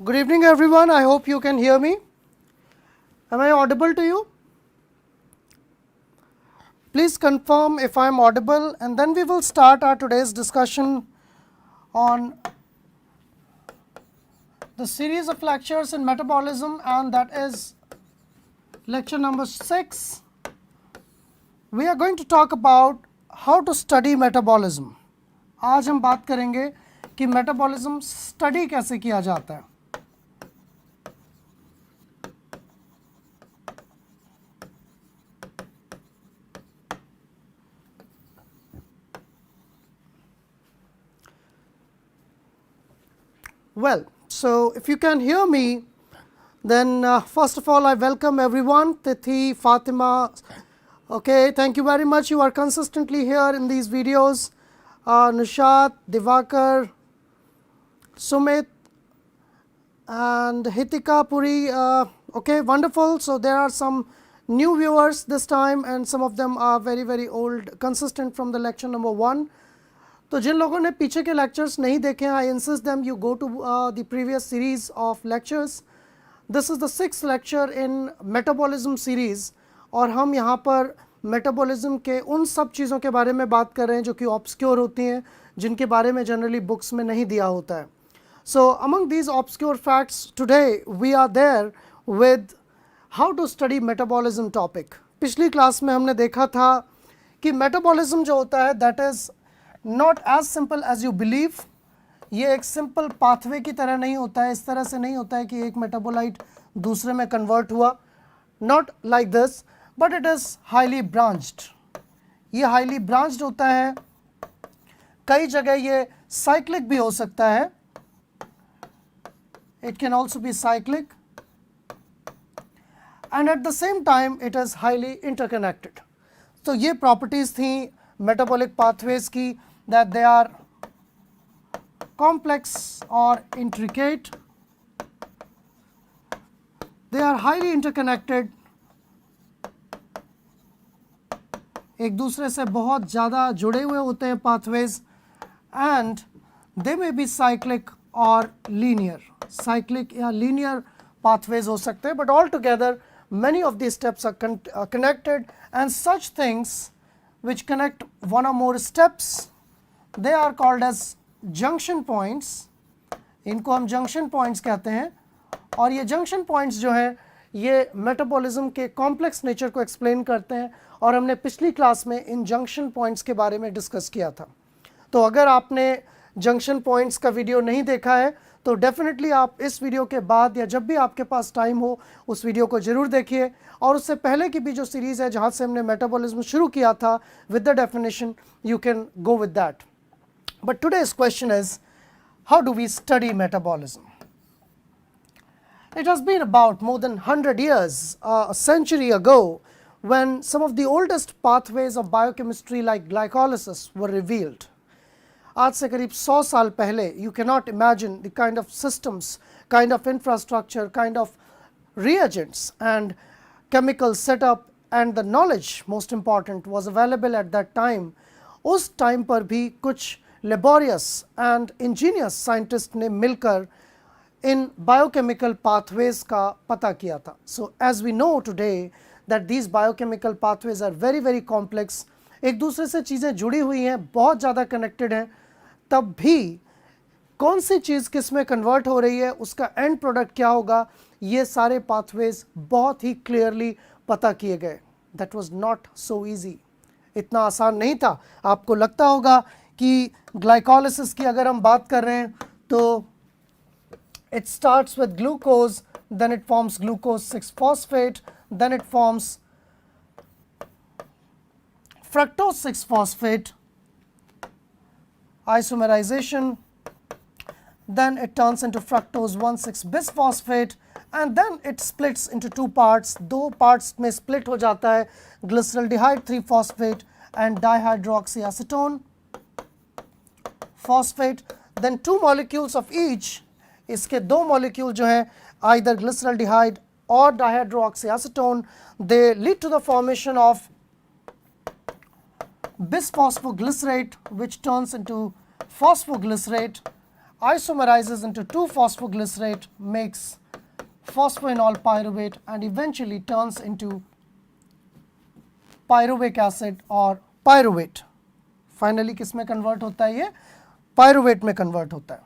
Good evening everyone, I hope you can hear me. Am I audible to you? Please confirm if I am audible, and then we will start our today's discussion on the series of lectures in metabolism, and that is lecture number 6. We are going to talk about how to study metabolism. आज हम बात करेंगे कि metabolism study कैसे किया जाता है. Well, so if you can hear me, then first of all I welcome everyone. Tithi, Fatima, okay, thank you very much. You are consistently here in these videos. Nishat, Divakar, Sumit, and Hitika Puri. Okay, wonderful. So there are some new viewers this time, and some of them are very old, consistent from the lecture number 1. तो जिन लोगों ने पीछे के lectures नहीं देखे हैं, I insist them you go to the previous series of lectures. This is the 6th lecture in metabolism series, और हम यहाँ पर मेटाबॉलिज्म के उन सब चीज़ों के बारे में बात कर रहे हैं जो कि ऑब्सक्योर होती हैं, जिनके बारे में जनरली बुक्स में नहीं दिया होता है. So among these obscure facts today we are there with how to study metabolism topic. पिछली क्लास में हमने देखा था कि मेटाबॉलिज्म जो होता है that is not as simple as you believe. ये एक सिंपल पाथवे की तरह नहीं होता है, इस तरह से नहीं होता है कि एक मेटाबोलाइट दूसरे में कन्वर्ट हुआ. Not like this, but it is highly branched. ये हाईली ब्रांच्ड होता है. कई जगह ये साइक्लिक भी हो सकता है. It can also be cyclic, and at the same time it is highly interconnected. तो ये प्रॉपर्टीज़ थी मेटाबॉलिक पाथवेज की, that they are complex or intricate, they are highly interconnected, एक दूसरे से बहुत ज़्यादा जुड़े हुए होते हैं pathways, and they may be cyclic or linear. cyclic या linear pathways हो सकते हैं, but altogether many of these steps are connected, and such things which connect one or more steps, they are called as junction points. इनको हम junction points कहते हैं. और ये junction points जो हैं ये मेटाबॉलिज्म के कॉम्प्लेक्स नेचर को एक्सप्लेन करते हैं, और हमने पिछली क्लास में इन junction points के बारे में डिस्कस किया था. तो अगर आपने junction points का वीडियो नहीं देखा है तो डेफिनेटली आप इस वीडियो के बाद या जब भी आपके पास टाइम हो उस वीडियो को ज़रूर देखिए. और उससे पहले की भी जो सीरीज़ है जहाँ से हमने मेटाबॉलिज्म शुरू किया था with the definition, you can go with that. But today's question is, how do we study metabolism? It has been about more than 100 years, a century ago, when some of the oldest pathways of biochemistry like glycolysis were revealed. आज से करीब 100 साल पहले, you cannot imagine the kind of systems, kind of infrastructure, kind of reagents and chemical setup, and the knowledge most important was available at that time. उस time पर भी कुछ laborious and ingenious scientists ने मिलकर इन biochemical pathways का पता किया था. So as we know today that these biochemical pathways are very complex, एक दूसरे से चीज़ें जुड़ी हुई हैं, बहुत ज़्यादा कनेक्टेड हैं. तब भी कौन सी चीज़ किस में कन्वर्ट हो रही है, उसका एंड प्रोडक्ट क्या होगा, ये सारे पाथवेज बहुत ही क्लियरली पता किए गए. That was not so easy. इतना आसान नहीं था. आपको लगता होगा कि ग्लाइकोलिसिस की अगर हम बात कर रहे हैं तो it starts with glucose, then it forms glucose 6 phosphate, then it forms fructose 6 phosphate, isomerization, then it turns into fructose 1,6 bisphosphate, and then it splits into two parts. दो parts में split हो जाता है glyceraldehyde 3 phosphate and dihydroxyacetone phosphate. Then two molecules of each, इसके दो molecule जो हैं either glyceraldehyde or dihydroxyacetone, they lead to the formation of bisphosphoglycerate, which turns into phosphoglycerate, isomerizes into 2-phosphoglycerate, makes phosphoenol pyruvate and eventually turns into pyruvic acid और pyruvate. Finally किस में convert होता है? ये pyruvate में convert होता है.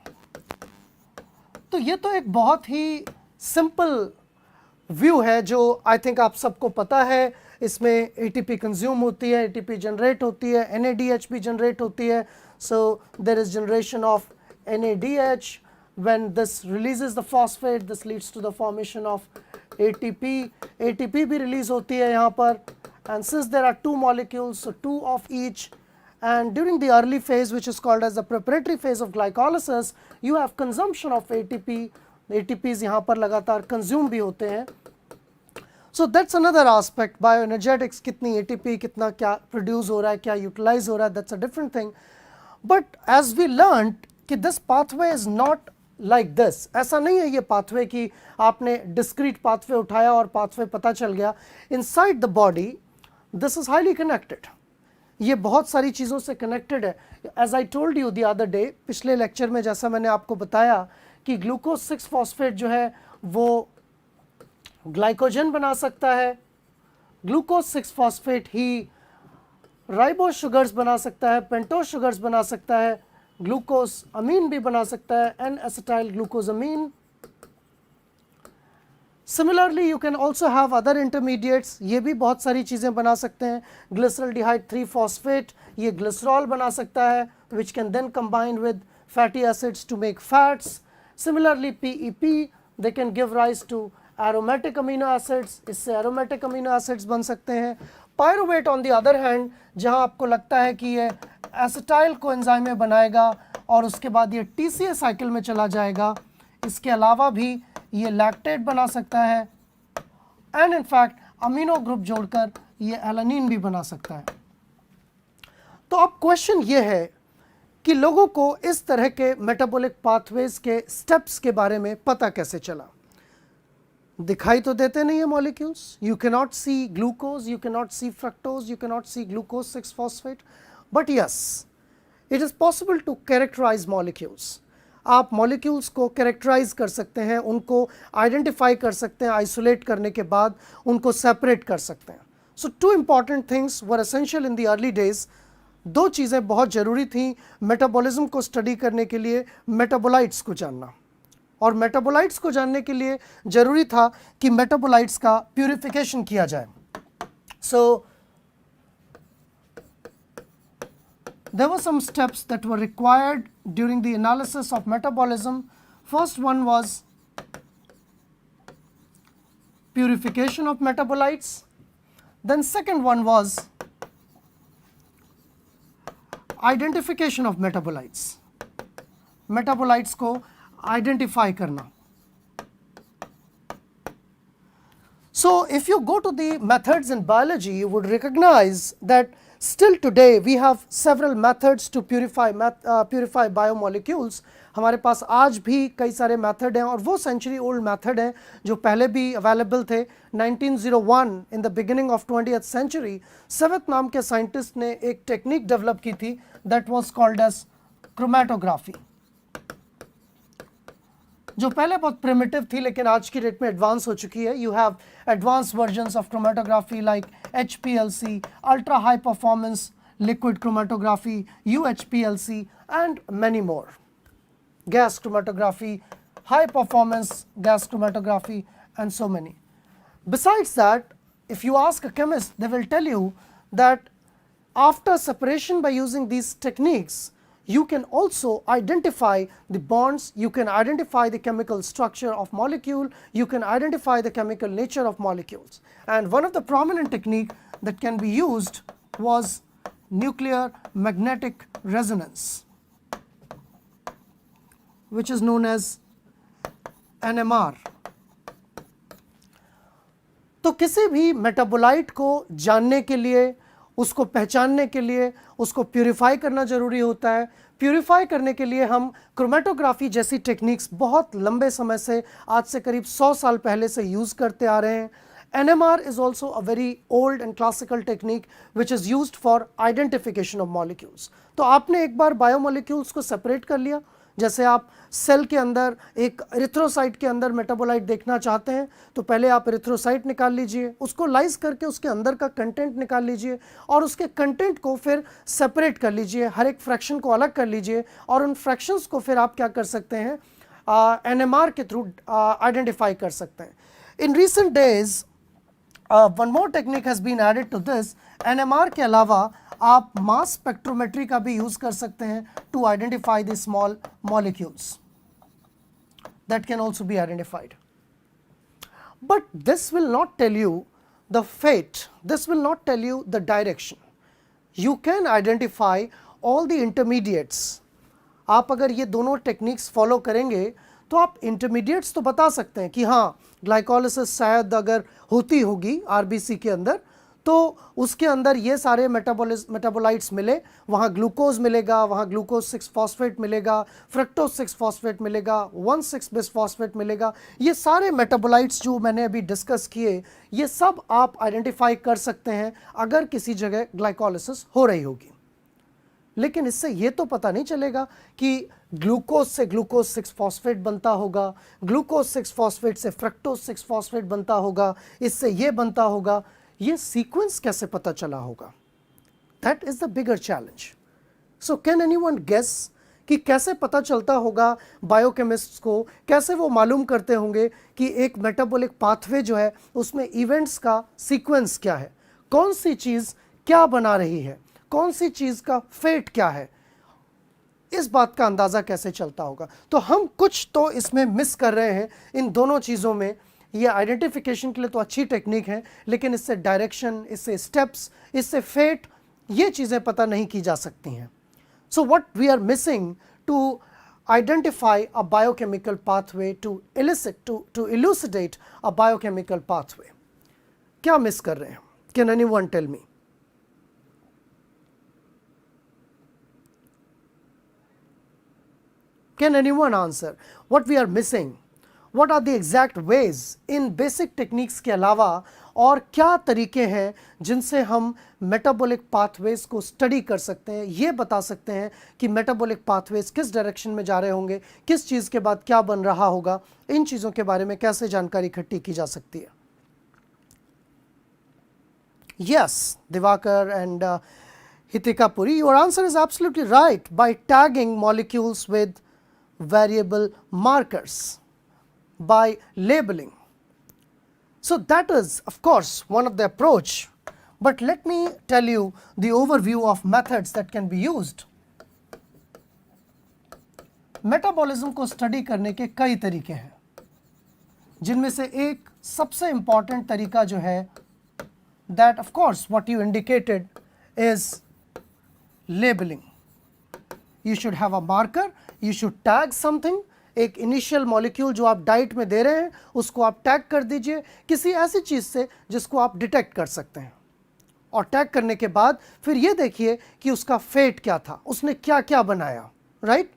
तो ये तो एक बहुत ही सिंपल व्यू है जो आई थिंक आप सबको पता है. इसमें ATP कंज्यूम होती है, ATP जनरेट होती है, NADH भी जनरेट होती है. So there is generation of NADH. when this releases the phosphate, this leads to the formation of ATP. ATP भी release होती है यहाँ पर, and since there are two molecules, so two of each, and during the early phase, which is called as the preparatory phase of glycolysis, you have consumption of ATP. ATPs यहाँ पर लगातार consume भी होते हैं. So that's another aspect. Bioenergetics, कितनी ATP, कितना क्या produce हो रहा है, क्या utilize हो रहा है, that's a different thing. But as we learned कि this pathway is not like this. ऐसा नहीं है ये pathway कि आपने discrete pathway उठाया और pathway पता चल गया. Inside the body, this is highly connected. ये बहुत सारी चीज़ों से connected है. As I told you the other day, पिछले lecture में जैसा मैंने आपको बताया कि ग्लूकोज 6 फॉस्फेट जो है वो ग्लाइकोजन बना सकता है. ग्लूकोज 6 फॉस्फेट ही राइबोज शुगर्स बना सकता है, पेंटोज शुगर्स बना सकता है, ग्लूकोज अमीन भी बना सकता है, N acetyl glucosamine. Similarly you can also have other intermediates, ये भी बहुत सारी चीज़ें बना सकते हैं. ग्लिसरल्डिहाइड 3 फॉस्फेट ये ग्लिसरॉल बना सकता है, which can then combine with fatty acids to make fats. Similarly, PEP, they can give rise to aromatic amino acids. इससे aromatic amino acids बन सकते हैं. Pyruvate on the other hand, जहाँ आपको लगता है कि ये acetyl coenzyme में बनाएगा और उसके बाद ये TCA साइकिल में चला जाएगा. इसके अलावा भी ये लैक्टेट बना सकता है and in fact amino group जोड़कर ये एलानिन भी बना सकता है. तो अब क्वेश्चन ये है कि लोगों को इस तरह के मेटाबॉलिक पाथवेज के स्टेप्स के बारे में पता कैसे चला. दिखाई तो देते नहीं है molecules. You can not see glucose, you can not see fructose, you can not see glucose 6 phosphate, but yes it is possible to characterize molecules. आप मॉलिक्यूल्स को कैरेक्टराइज कर सकते हैं, उनको आइडेंटिफाई कर सकते हैं, आइसोलेट करने के बाद उनको सेपरेट कर सकते हैं. So two important things were essential in the early days. दो चीज़ें बहुत ज़रूरी थी मेटाबॉलिज्म को स्टडी करने के लिए. मेटाबोलाइट्स को जानना, और मेटाबोलाइट्स को जानने के लिए ज़रूरी था कि मेटाबोलाइट्स का प्यूरिफिकेशन किया जाए. सो there were some steps that were required during the analysis of metabolism. First one was purification of metabolites. Then second one was identification of metabolites. Metabolites को आइडेंटिफाई करना. So if you go to the methods in biology, you would recognize that still today we have several methods to purify biomolecules. हमारे पास आज भी कई सारे method हैं और वो सेंचुरी ओल्ड मेथड हैं जो पहले भी अवेलेबल थे. 1901 in the beginning of 20th century Tswett नाम के साइंटिस्ट ने एक टेक्निक डेवलप की थी that was called as chromatography, जो पहले बहुत प्रिमिटिव थी लेकिन आज की डेट में एडवांस हो चुकी है. You have advance versions of chromatography like HPLC, ultra high performance liquid chromatography, UHPLC and many more. gas chromatography, high performance gas chromatography, and so many. Besides that, if you ask a chemist, they will tell you that after separation by using these techniques, you can also identify the bonds, you can identify the chemical structure of molecule, you can identify the chemical nature of molecules. And one of the prominent technique that can be used was nuclear magnetic resonance, which is known as NMR. तो किसी भी metabolite को जानने के लिए, उसको पहचानने के लिए उसको प्यूरिफाई करना ज़रूरी होता है. प्यूरिफाई करने के लिए हम क्रोमेटोग्राफी जैसी टेक्निक्स बहुत लंबे समय से, आज से करीब 100 साल पहले से यूज़ करते आ रहे हैं. NMR is also a very old and classical technique which is used for identification of molecules. तो आपने एक बार बायोमोलिक्यूल्स को सेपरेट कर लिया, जैसे आप सेल के अंदर एक एरिथ्रोसाइट के अंदर मेटाबोलाइट देखना चाहते हैं तो पहले आप एरिथ्रोसाइट निकाल लीजिए, उसको लाइज करके उसके अंदर का कंटेंट निकाल लीजिए और उसके कंटेंट को फिर सेपरेट कर लीजिए, हर एक फ्रैक्शन को अलग कर लीजिए और उन फ्रैक्शंस को फिर आप क्या कर सकते हैं, NMR के थ्रू आइडेंटिफाई कर सकते हैं. In recent days one more technique has been added to this. NMR के अलावा आप मास स्पेक्ट्रोमेट्री का भी यूज कर सकते हैं to identify the small molecules that can also be identified. But this will not tell you the fate, this will not tell you the direction. You can identify all the intermediates. आप अगर ये दोनों techniques follow करेंगे तो आप intermediates तो बता सकते हैं कि हाँ ग्लाइकोलिसिस शायद अगर होती होगी आरबीसी के अंदर तो उसके अंदर ये सारे मेटाबोलाइट्स मिले, वहाँ ग्लूकोज मिलेगा, वहाँ ग्लूकोज 6 फॉस्फेट मिलेगा, फ्रक्टोज 6 फॉस्फेट मिलेगा, 1,6 बिस फॉस्फेट मिलेगा. ये सारे मेटाबोलाइट्स जो मैंने अभी डिस्कस किए ये सब आप आइडेंटिफाई कर सकते हैं अगर किसी जगह ग्लाइकोलिसिस हो रही होगी. लेकिन इससे ये तो पता नहीं चलेगा कि ग्लूकोज से ग्लूकोज 6 फॉस्फेट बनता होगा, ग्लूकोज 6 फॉस्फेट से फ्रक्टोज 6 फॉस्फेट बनता होगा, इससे ये बनता होगा. ये सीक्वेंस कैसे पता चला होगा? That is the bigger challenge. So can anyone guess कि कैसे पता चलता होगा बायोकेमिस्ट्स को, कैसे वो मालूम करते होंगे कि एक मेटाबॉलिक पाथवे जो है उसमें इवेंट्स का सीक्वेंस क्या है, कौन सी चीज़ क्या बना रही है, कौन सी चीज़ का फेट क्या है, इस बात का अंदाज़ा कैसे चलता होगा? तो हम कुछ तो इसमें मिस कर रहे हैं इन दोनों चीज़ों में. ये आइडेंटिफिकेशन के लिए तो अच्छी टेक्निक है लेकिन इससे डायरेक्शन, इससे स्टेप्स, इससे फेट, ये चीज़ें पता नहीं की जा सकती हैं. So what we are missing to identify a biochemical pathway, to elucidate a biochemical pathway. क्या मिस कर रहे हैं? Can anyone tell me? Can anyone answer what we are missing? What are the exact ways in basic techniques के अलावा और क्या तरीके हैं जिनसे हम मेटाबॉलिक पाथवेज को स्टडी कर सकते हैं, ये बता सकते हैं कि मेटाबॉलिक पाथवेज किस डायरेक्शन में जा रहे होंगे, किस चीज़ के बाद क्या बन रहा होगा, इन चीज़ों के बारे में कैसे जानकारी इकट्ठी की जा सकती है. Yes, Divakar and Hitika Puri, your answer is absolutely right. By tagging molecules with variable markers, by labeling. So that is of course one of the approach, but let me tell you the overview of methods that can be used. Metabolism को study करने के कई तरीके हैं जिनमें से एक सबसे इम्पॉर्टेंट तरीका जो है, that of course what you indicated is labeling. You should have a marker, you should tag something. एक इनिशियल मॉलिक्यूल जो आप डाइट में दे रहे हैं उसको आप टैग कर दीजिए किसी ऐसी चीज़ से जिसको आप डिटेक्ट कर सकते हैं, और टैग करने के बाद फिर ये देखिए कि उसका फेट क्या था, उसने क्या क्या बनाया, right?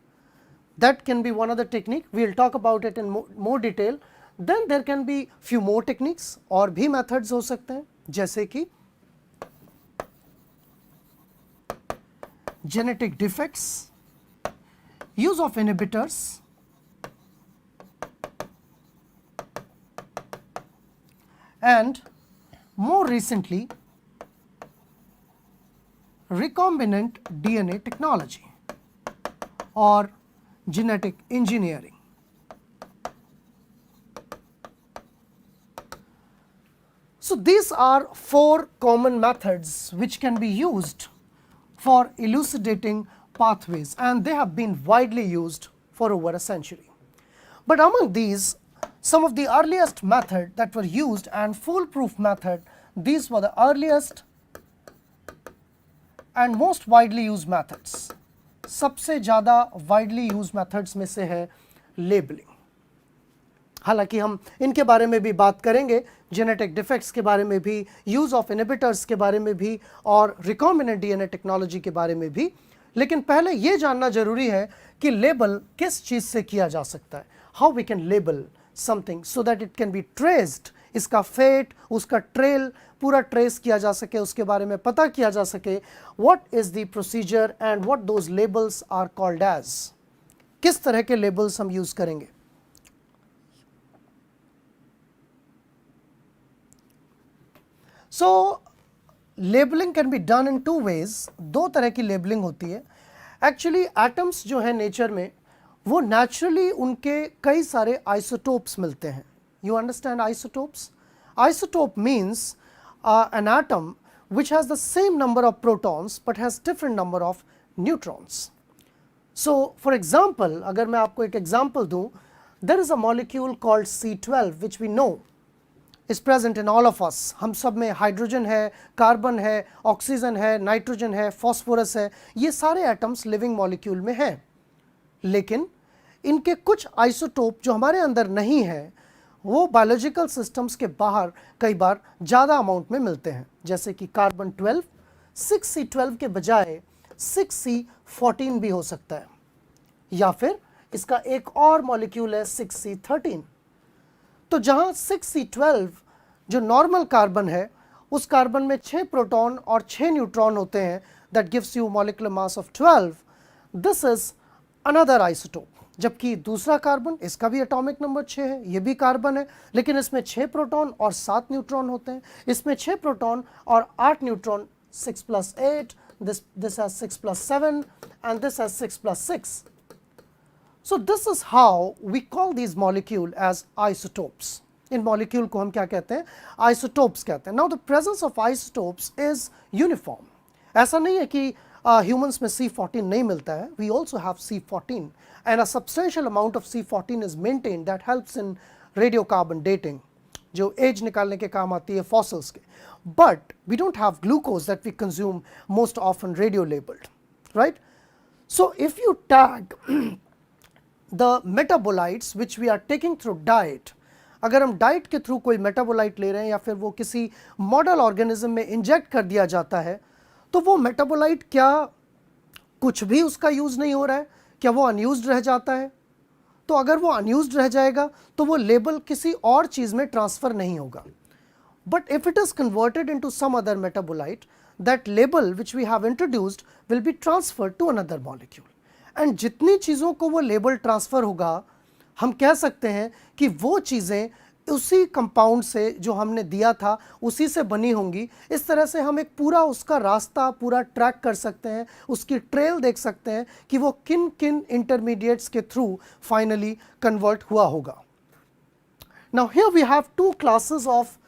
That can be one of the technique. We'll talk about it in more detail. Then there can be few more techniques, और भी methods हो सकते हैं जैसे कि genetic defects, use of inhibitors, and more recently recombinant DNA technology or genetic engineering. So these are four common methods which can be used for elucidating pathways, and they have been widely used for over a century. But among these, some of the earliest methods that were used and foolproof method, these were the earliest and most widely used methods. सबसे ज़्यादा widely use methods में से है labelling. हालांकि हम इनके बारे में भी बात करेंगे, जेनेटिक डिफेक्ट्स के बारे में भी, यूज़ ऑफ इनहिबिटर्स के बारे में भी, और रिकॉम्बिनेंट डीएनए टेक्नोलॉजी के बारे में भी. लेकिन पहले ये जानना जरूरी है कि लेबल किस चीज़ से किया जा सकता है. How we can label something so that it can be traced, इसका फेट, उसका ट्रेल पूरा ट्रेस किया जा सके, उसके बारे में पता किया जा सके. What is the procedure and what those labels are called as. किस तरह के लेबल्स हम यूज करेंगे। So labelling can be done in two ways, दो तरह की लेबलिंग होती है। एक्चुअली एटम्स जो है नेचर में, वो नेचुरली उनके कई सारे आइसोटोप्स मिलते हैं। You understand isotopes? Isotope means an atom which has the same number of protons but has different number of neutrons. So for example, अगर मैं आपको एक example दूं, there is a molecule called C12 which we know is present in all of us. हम सब में hydrogen है, carbon है, ऑक्सीजन है, नाइट्रोजन है, फॉस्फोरस है, ये सारे एटम्स लिविंग मॉलिक्यूल में हैं। लेकिन इनके कुछ आइसोटोप जो हमारे अंदर नहीं है, वो बायोलॉजिकल सिस्टम्स के बाहर कई बार ज़्यादा अमाउंट में मिलते हैं। जैसे कि कार्बन 12 6C12 के बजाय 6C14 भी हो सकता है, या फिर इसका एक और मॉलिक्यूल है 6C13। तो जहाँ 6C12 जो नॉर्मल कार्बन है, उस कार्बन में 6 प्रोटॉन और 6 न्यूट्रॉन होते हैं, that gives you molecular mass of 12। This is another isotope. जबकि दूसरा कार्बन, इसका भी एटॉमिक नंबर 6 है, ये भी कार्बन है, लेकिन इसमें 6 प्रोटॉन और 7 न्यूट्रॉन होते हैं। इसमें 6 प्रोटॉन और 8 neutron, 6 + 8, this has 6 + 7 and this has 6 + 6. So this is how we call these molecule as isotopes. In molecule को हम क्या कहते हैं? आइसोटोप्स कहते हैं। Now the presence of isotopes is uniform. ऐसा नहीं है कि ह्यूमंस में C14 नहीं मिलता है। We also have C14 and a substantial amount of C14 is maintained that helps in radiocarbon dating, जो एज निकालने के काम आती है फॉसिल्स के। But we don't have glucose that we consume most often radio labeled, right? So if you tag the metabolites which we are taking through diet, अगर हम diet के थ्रू कोई मेटाबोलाइट ले रहे हैं या फिर वो किसी मॉडल ऑर्गेनिज्म में इंजेक्ट कर दिया जाता है, तो वो मेटाबोलाइट क्या कुछ भी उसका यूज नहीं हो रहा है? क्या वो अनयूज्ड रह जाता है? तो अगर वो अनयूज्ड रह जाएगा तो वो लेबल किसी और चीज में ट्रांसफर नहीं होगा। But if it is converted into some other metabolite, that label which we have introduced will be transferred to another molecule. And जितनी चीजों को वो लेबल ट्रांसफर होगा, हम कह सकते हैं कि वो चीजें उसी कंपाउंड से जो हमने दिया था उसी से बनी होंगी। इस तरह से हम एक पूरा उसका रास्ता पूरा ट्रैक कर सकते हैं, उसकी ट्रेल देख सकते हैं कि वो किन किन इंटरमीडिएट्स के थ्रू फाइनली कन्वर्ट हुआ होगा। Now here we have two classes of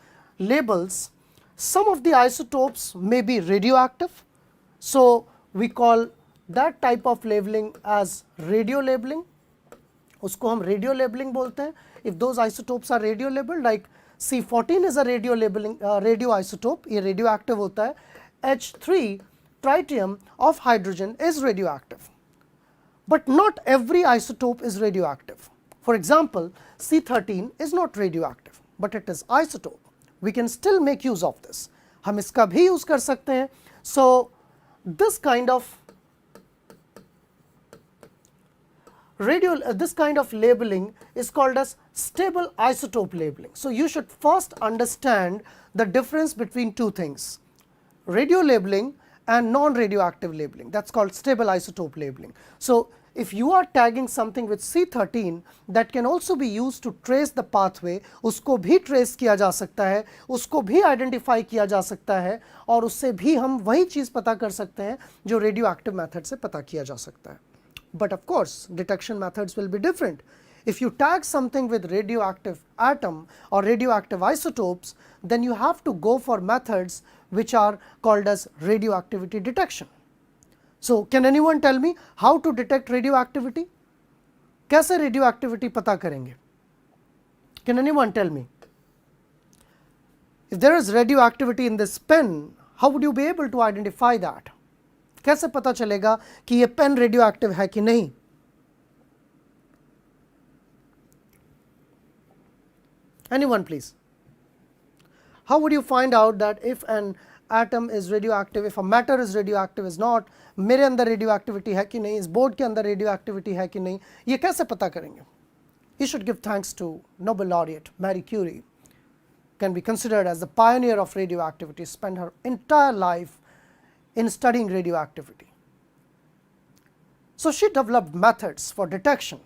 labels. Some of the isotopes may be radioactive, so we call that type of labeling as radio labeling. उसको हम रेडियो लेबलिंग बोलते हैं। If those isotopes are radio labeled, like C14 is a radio labeling radio isotope, ये radioactive होता है। H3 tritium of hydrogen is radioactive, but not every isotope is radioactive. For example, C13 is not radioactive, but it is isotope. We can still make use of this. हम इसका भी use कर सकते हैं। So this kind of this kind of labeling is called as stable isotope labeling. So you should first understand the difference between two things, radio labeling and non-radioactive labeling. That's called stable isotope labeling. So if you are tagging something with C13, that can also be used to trace the pathway, उसको भी trace किया जा सकता है, उसको भी identify किया जा सकता है, और उससे भी हम वही चीज़ पता कर सकते हैं जो radioactive method से पता किया जा सकता है। But of course, detection methods will be different. If you tag something with radioactive atom or radioactive isotopes, then you have to go for methods which are called as radioactivity detection. So can anyone tell me how to detect radioactivity? कैसे radioactivity पता करेंगे? Can anyone tell me? If there is radioactivity in this pen, how would you be able to identify that? कैसे पता चलेगा कि ये pen radio active है कि नहीं? Anyone please? How would you find out that if an atom is radioactive, if a matter is radioactive is not, मेरे अंदर रेडियोएक्टिविटी है कि नहीं, इस बोर्ड के अंदर रेडियोएक्टिविटी है कि नहीं, ये कैसे पता करेंगे? You should give thanks to Nobel laureate Marie Curie, can be considered as the pioneer of radioactivity, spent her entire life in studying radioactivity. So she developed methods for detection.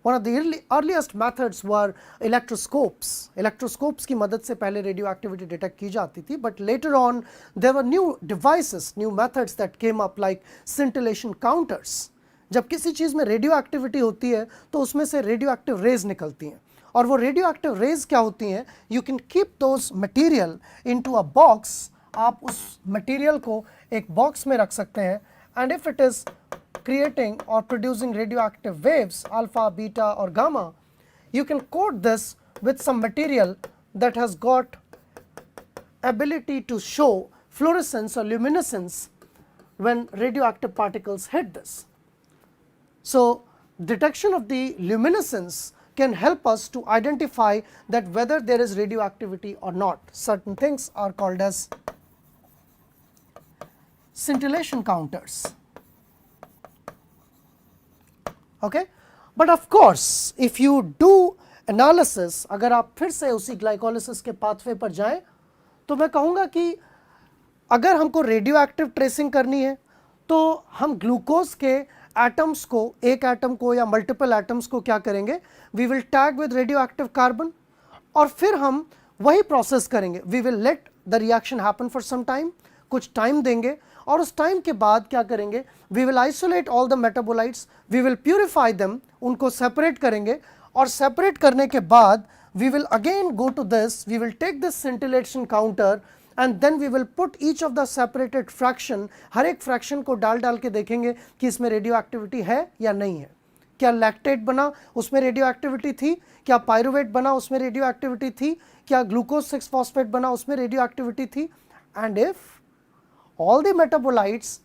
One of the earliest methods were electroscopes. Electroscopes की मदद से पहले radioactivity detect की जाती थी, but later on there were new devices, new methods that came up like scintillation counters. जब किसी चीज़ में radioactivity होती है तो उसमें से radioactive rays निकलती हैं, और वो radioactive rays क्या होती हैं? You can keep those material into a box. आप उस material को एक box में रख सकते हैं, and if it is creating or producing radioactive waves, alpha, beta or gamma, you can coat this with some material that has got ability to show fluorescence or luminescence when radioactive particles hit this. So detection of the luminescence can help us to identify that whether there is radioactivity or not. Certain things are called as scintillation counters. Okay? But of course, if you do analysis, अगर आप फिर से उसी glycolysis के pathway पर जाएं, तो मैं कहूँगा कि अगर हमको रेडियोएक्टिव ट्रेसिंग करनी है तो हम ग्लूकोज के एटम्स को, एक एटम को या मल्टीपल एटम्स को क्या करेंगे? We will tag with radioactive carbon, और फिर हम वही प्रोसेस करेंगे. We will let the reaction happen for some time, कुछ टाइम देंगे, और उस टाइम के बाद क्या करेंगे? We will isolate all the metabolites, we will purify them, उनको सेपरेट करेंगे, और सेपरेट करने के बाद we will again go to this, we will take this scintillation counter and then we will put each of the separated fraction, हर एक fraction को डाल के देखेंगे कि इसमें रेडियो एक्टिविटी है या नहीं है. क्या लैक्टेट बना उसमें रेडियो एक्टिविटी थी? क्या पायरुवेट बना उसमें रेडियो एक्टिविटी थी? क्या ग्लूकोज 6 फॉस्फेट बना उसमें रेडियो एक्टिविटी थी? And if all the metabolites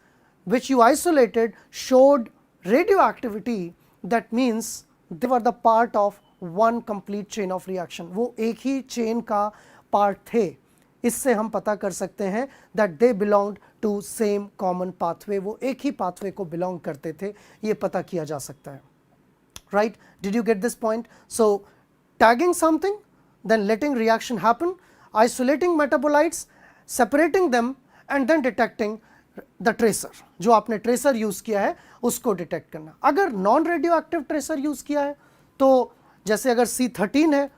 which you isolated showed radioactivity, that means they were the part of one complete chain of reaction. वो एक ही चेन का पार्ट थे. इससे हम पता कर सकते हैं that they belonged to same common pathway. वो एक ही pathway को belong करते थे, ये पता किया जा सकता है. Right? Did you get this point? So tagging something, then letting reaction happen, isolating metabolites, separating them and then detecting the tracer. जो आपने tracer यूज़ किया है उसको डिटेक्ट करना. अगर non radio active tracer use किया है तो जैसे अगर C13 है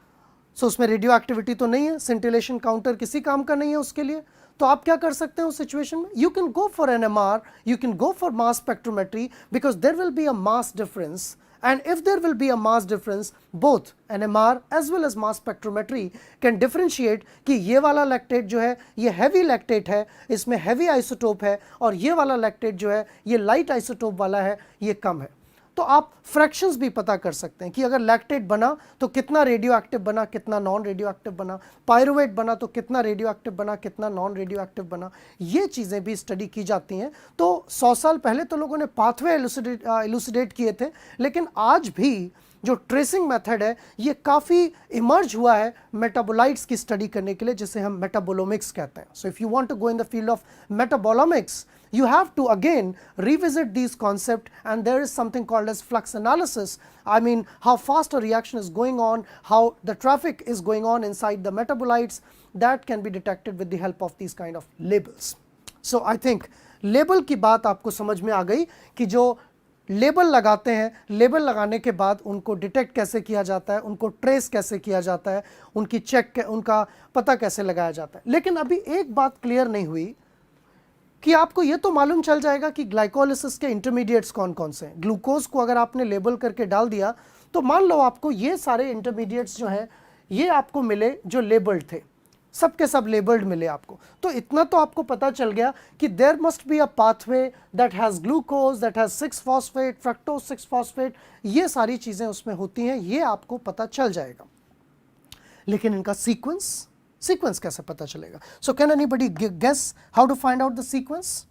तो उसमें रेडियो एक्टिविटी तो नहीं है, सिंटिलेशन काउंटर किसी काम का नहीं है उसके लिए, तो आप क्या कर सकते हैं उस सिचुएशन में? You can go for NMR, you can go for mass spectrometry, because there will be a mass difference, and if there will be a mass difference, both NMR as well as mass spectrometry can differentiate कि ये वाला lactate जो है ये heavy lactate है, इसमें heavy isotope है, और ये वाला lactate जो है ये light isotope वाला है, ये कम है. तो आप फ्रैक्शंस भी पता कर सकते हैं कि अगर लैक्टेट बना तो कितना रेडियो एक्टिव बना, कितना नॉन रेडियो एक्टिव बना, पायरुवेट बना तो कितना रेडियो एक्टिव बना, कितना नॉन रेडियो एक्टिव बना. ये चीज़ें भी स्टडी की जाती हैं. तो 100 साल पहले तो लोगों ने पाथवे इलुसिडेट किए थे, लेकिन आज भी जो ट्रेसिंग मेथड है ये काफ़ी इमर्ज हुआ है मेटाबोलाइट्स की स्टडी करने के लिए, जिसे हम मेटाबोलोमिक्स कहते हैं. So if you want to go in the field of metabolomics, you have to again revisit these concepts, and there is something called as flux analysis. I mean, how fast a reaction is going on, how the traffic is going on inside the metabolites, that can be detected with the help of these kind of labels. So I think label की बात आपको समझ में आ गई कि जो label लगाते हैं, लेबल लगाने के बाद उनको डिटेक्ट कैसे किया जाता है, उनको ट्रेस कैसे किया जाता है, उनकी चेक, उनका पता कैसे लगाया जाता है. लेकिन अभी एक बात क्लियर नहीं हुई कि आपको ये तो मालूम चल जाएगा कि ग्लाइकोलिसिस के इंटरमीडिएट्स कौन कौन से हैं. ग्लूकोज को अगर आपने लेबल करके डाल दिया तो मान लो आपको ये सारे इंटरमीडिएट्स जो हैं ये आपको मिले जो लेबल्ड थे, सब के सब लेबल्ड मिले आपको. तो इतना तो आपको पता चल गया कि there must be a pathway that has glucose, that has 6 phosphate, fructose 6 phosphate, ये सारी चीज़ें उसमें होती हैं, ये आपको पता चल जाएगा. लेकिन इनका सीक्वेंस कैसे पता चलेगा? So can anybody guess how to find out the sequence?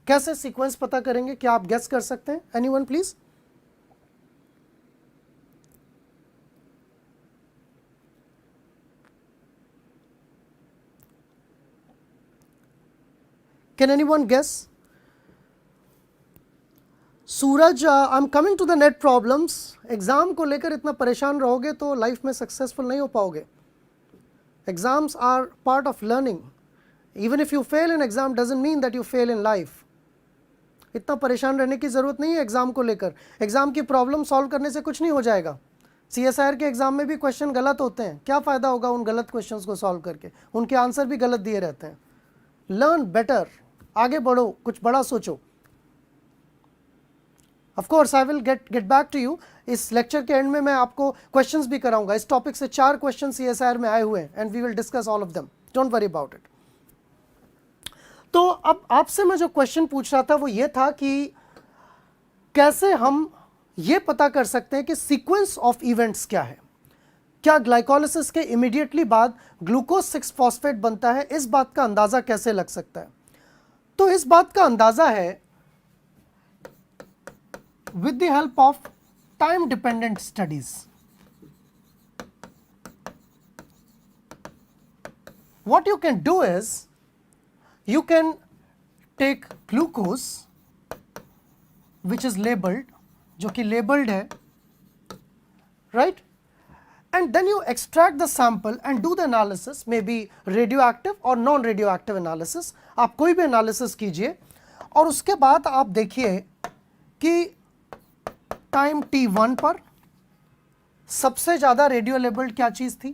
कैसे सीक्वेंस पता करेंगे? क्या आप गेस कर सकते हैं? Anyone please? Can anyone guess? Suraj, I am coming to the net problems. Exam को लेकर इतना परेशान रहोगे तो लाइफ में सक्सेसफुल नहीं हो पाओगे. Exams are part of learning. Even if you fail in exam doesn't mean that you fail in life. इतना परेशान रहने की ज़रूरत नहीं है एग्ज़ाम को लेकर। एग्ज़ाम की प्रॉब्लम सॉल्व करने से कुछ नहीं हो जाएगा। CSIR के एग्ज़ाम में भी क्वेश्चन गलत होते हैं, क्या फ़ायदा होगा उन गलत क्वेश्चंस को सॉल्व करके, उनके आंसर भी गलत दिए रहते हैं। लर्न बेटर, आगे बढ़ो, कुछ बड़ा सोचो। Of course I will get back to you. इस लेक्चर के एंड में मैं आपको क्वेश्चंस भी कराऊंगा। इस टॉपिक से 4 क्वेश्चन CSIR में आए हुए हैं and we will discuss all of them, don't worry about it. तो अब आपसे मैं जो क्वेश्चन पूछ रहा था वो ये था कि कैसे हम ये पता कर सकते हैं कि सीक्वेंस ऑफ इवेंट्स क्या है। क्या ग्लाइकोलिसिस के इमीडिएटली बाद ग्लूकोज 6 फॉस्फेट बनता है, इस बात का अंदाजा कैसे लग सकता है? तो इस बात का अंदाजा है with the help of time dependent studies. What you can do is you can take glucose which is labeled, जो कि labeled है, right, and then you extract the sample and do the analysis, maybe radioactive or non radioactive analysis। आप कोई भी analysis कीजिए और उसके बाद आप देखिए कि टाइम t1 पर सबसे ज़्यादा रेडियो लेबल्ड क्या चीज़ थी,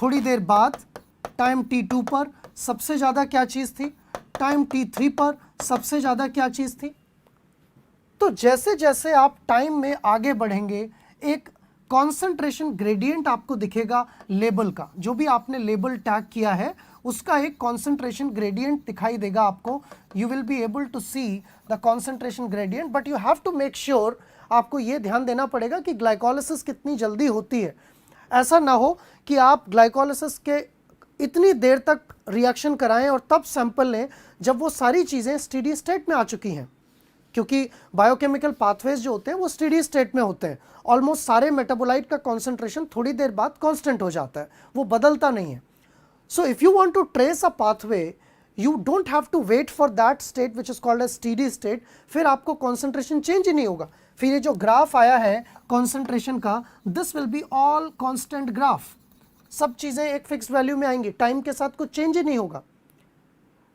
थोड़ी देर बाद टाइम t2 पर सबसे ज़्यादा क्या चीज़ थी, टाइम t3 पर सबसे ज़्यादा क्या चीज़ थी। तो जैसे जैसे आप टाइम में आगे बढ़ेंगे एक कॉन्सेंट्रेशन ग्रेडियंट आपको दिखेगा लेबल का, जो भी आपने लेबल टैग किया है उसका एक कॉन्सेंट्रेशन ग्रेडियंट दिखाई देगा आपको। You will be able to see the concentration gradient, but you have to make sure, आपको ये ध्यान देना पड़ेगा कि ग्लाइकोलिसिस कितनी जल्दी होती है। ऐसा ना हो कि आप ग्लाइकोलिसिस के इतनी देर तक रिएक्शन कराएं और तब सैंपल लें जब वो सारी चीज़ें स्टेडी स्टेट में आ चुकी हैं, क्योंकि बायोकेमिकल पाथवेज जो होते हैं वो स्टेडी स्टेट में होते हैं। ऑलमोस्ट सारे मेटाबोलाइट का कॉन्सेंट्रेशन थोड़ी देर बाद कांस्टेंट हो जाता है, वो बदलता नहीं है। So if you want to trace a pathway, you don't have to wait for that state which is called a steady state, फिर आपको कॉन्सेंट्रेशन चेंज ही नहीं होगा। फिर ये जो ग्राफ आया है कॉन्सेंट्रेशन का, this will be all constant graph, सब चीज़ें एक फिक्स वैल्यू में आएंगी, टाइम के साथ कुछ चेंज ही नहीं होगा।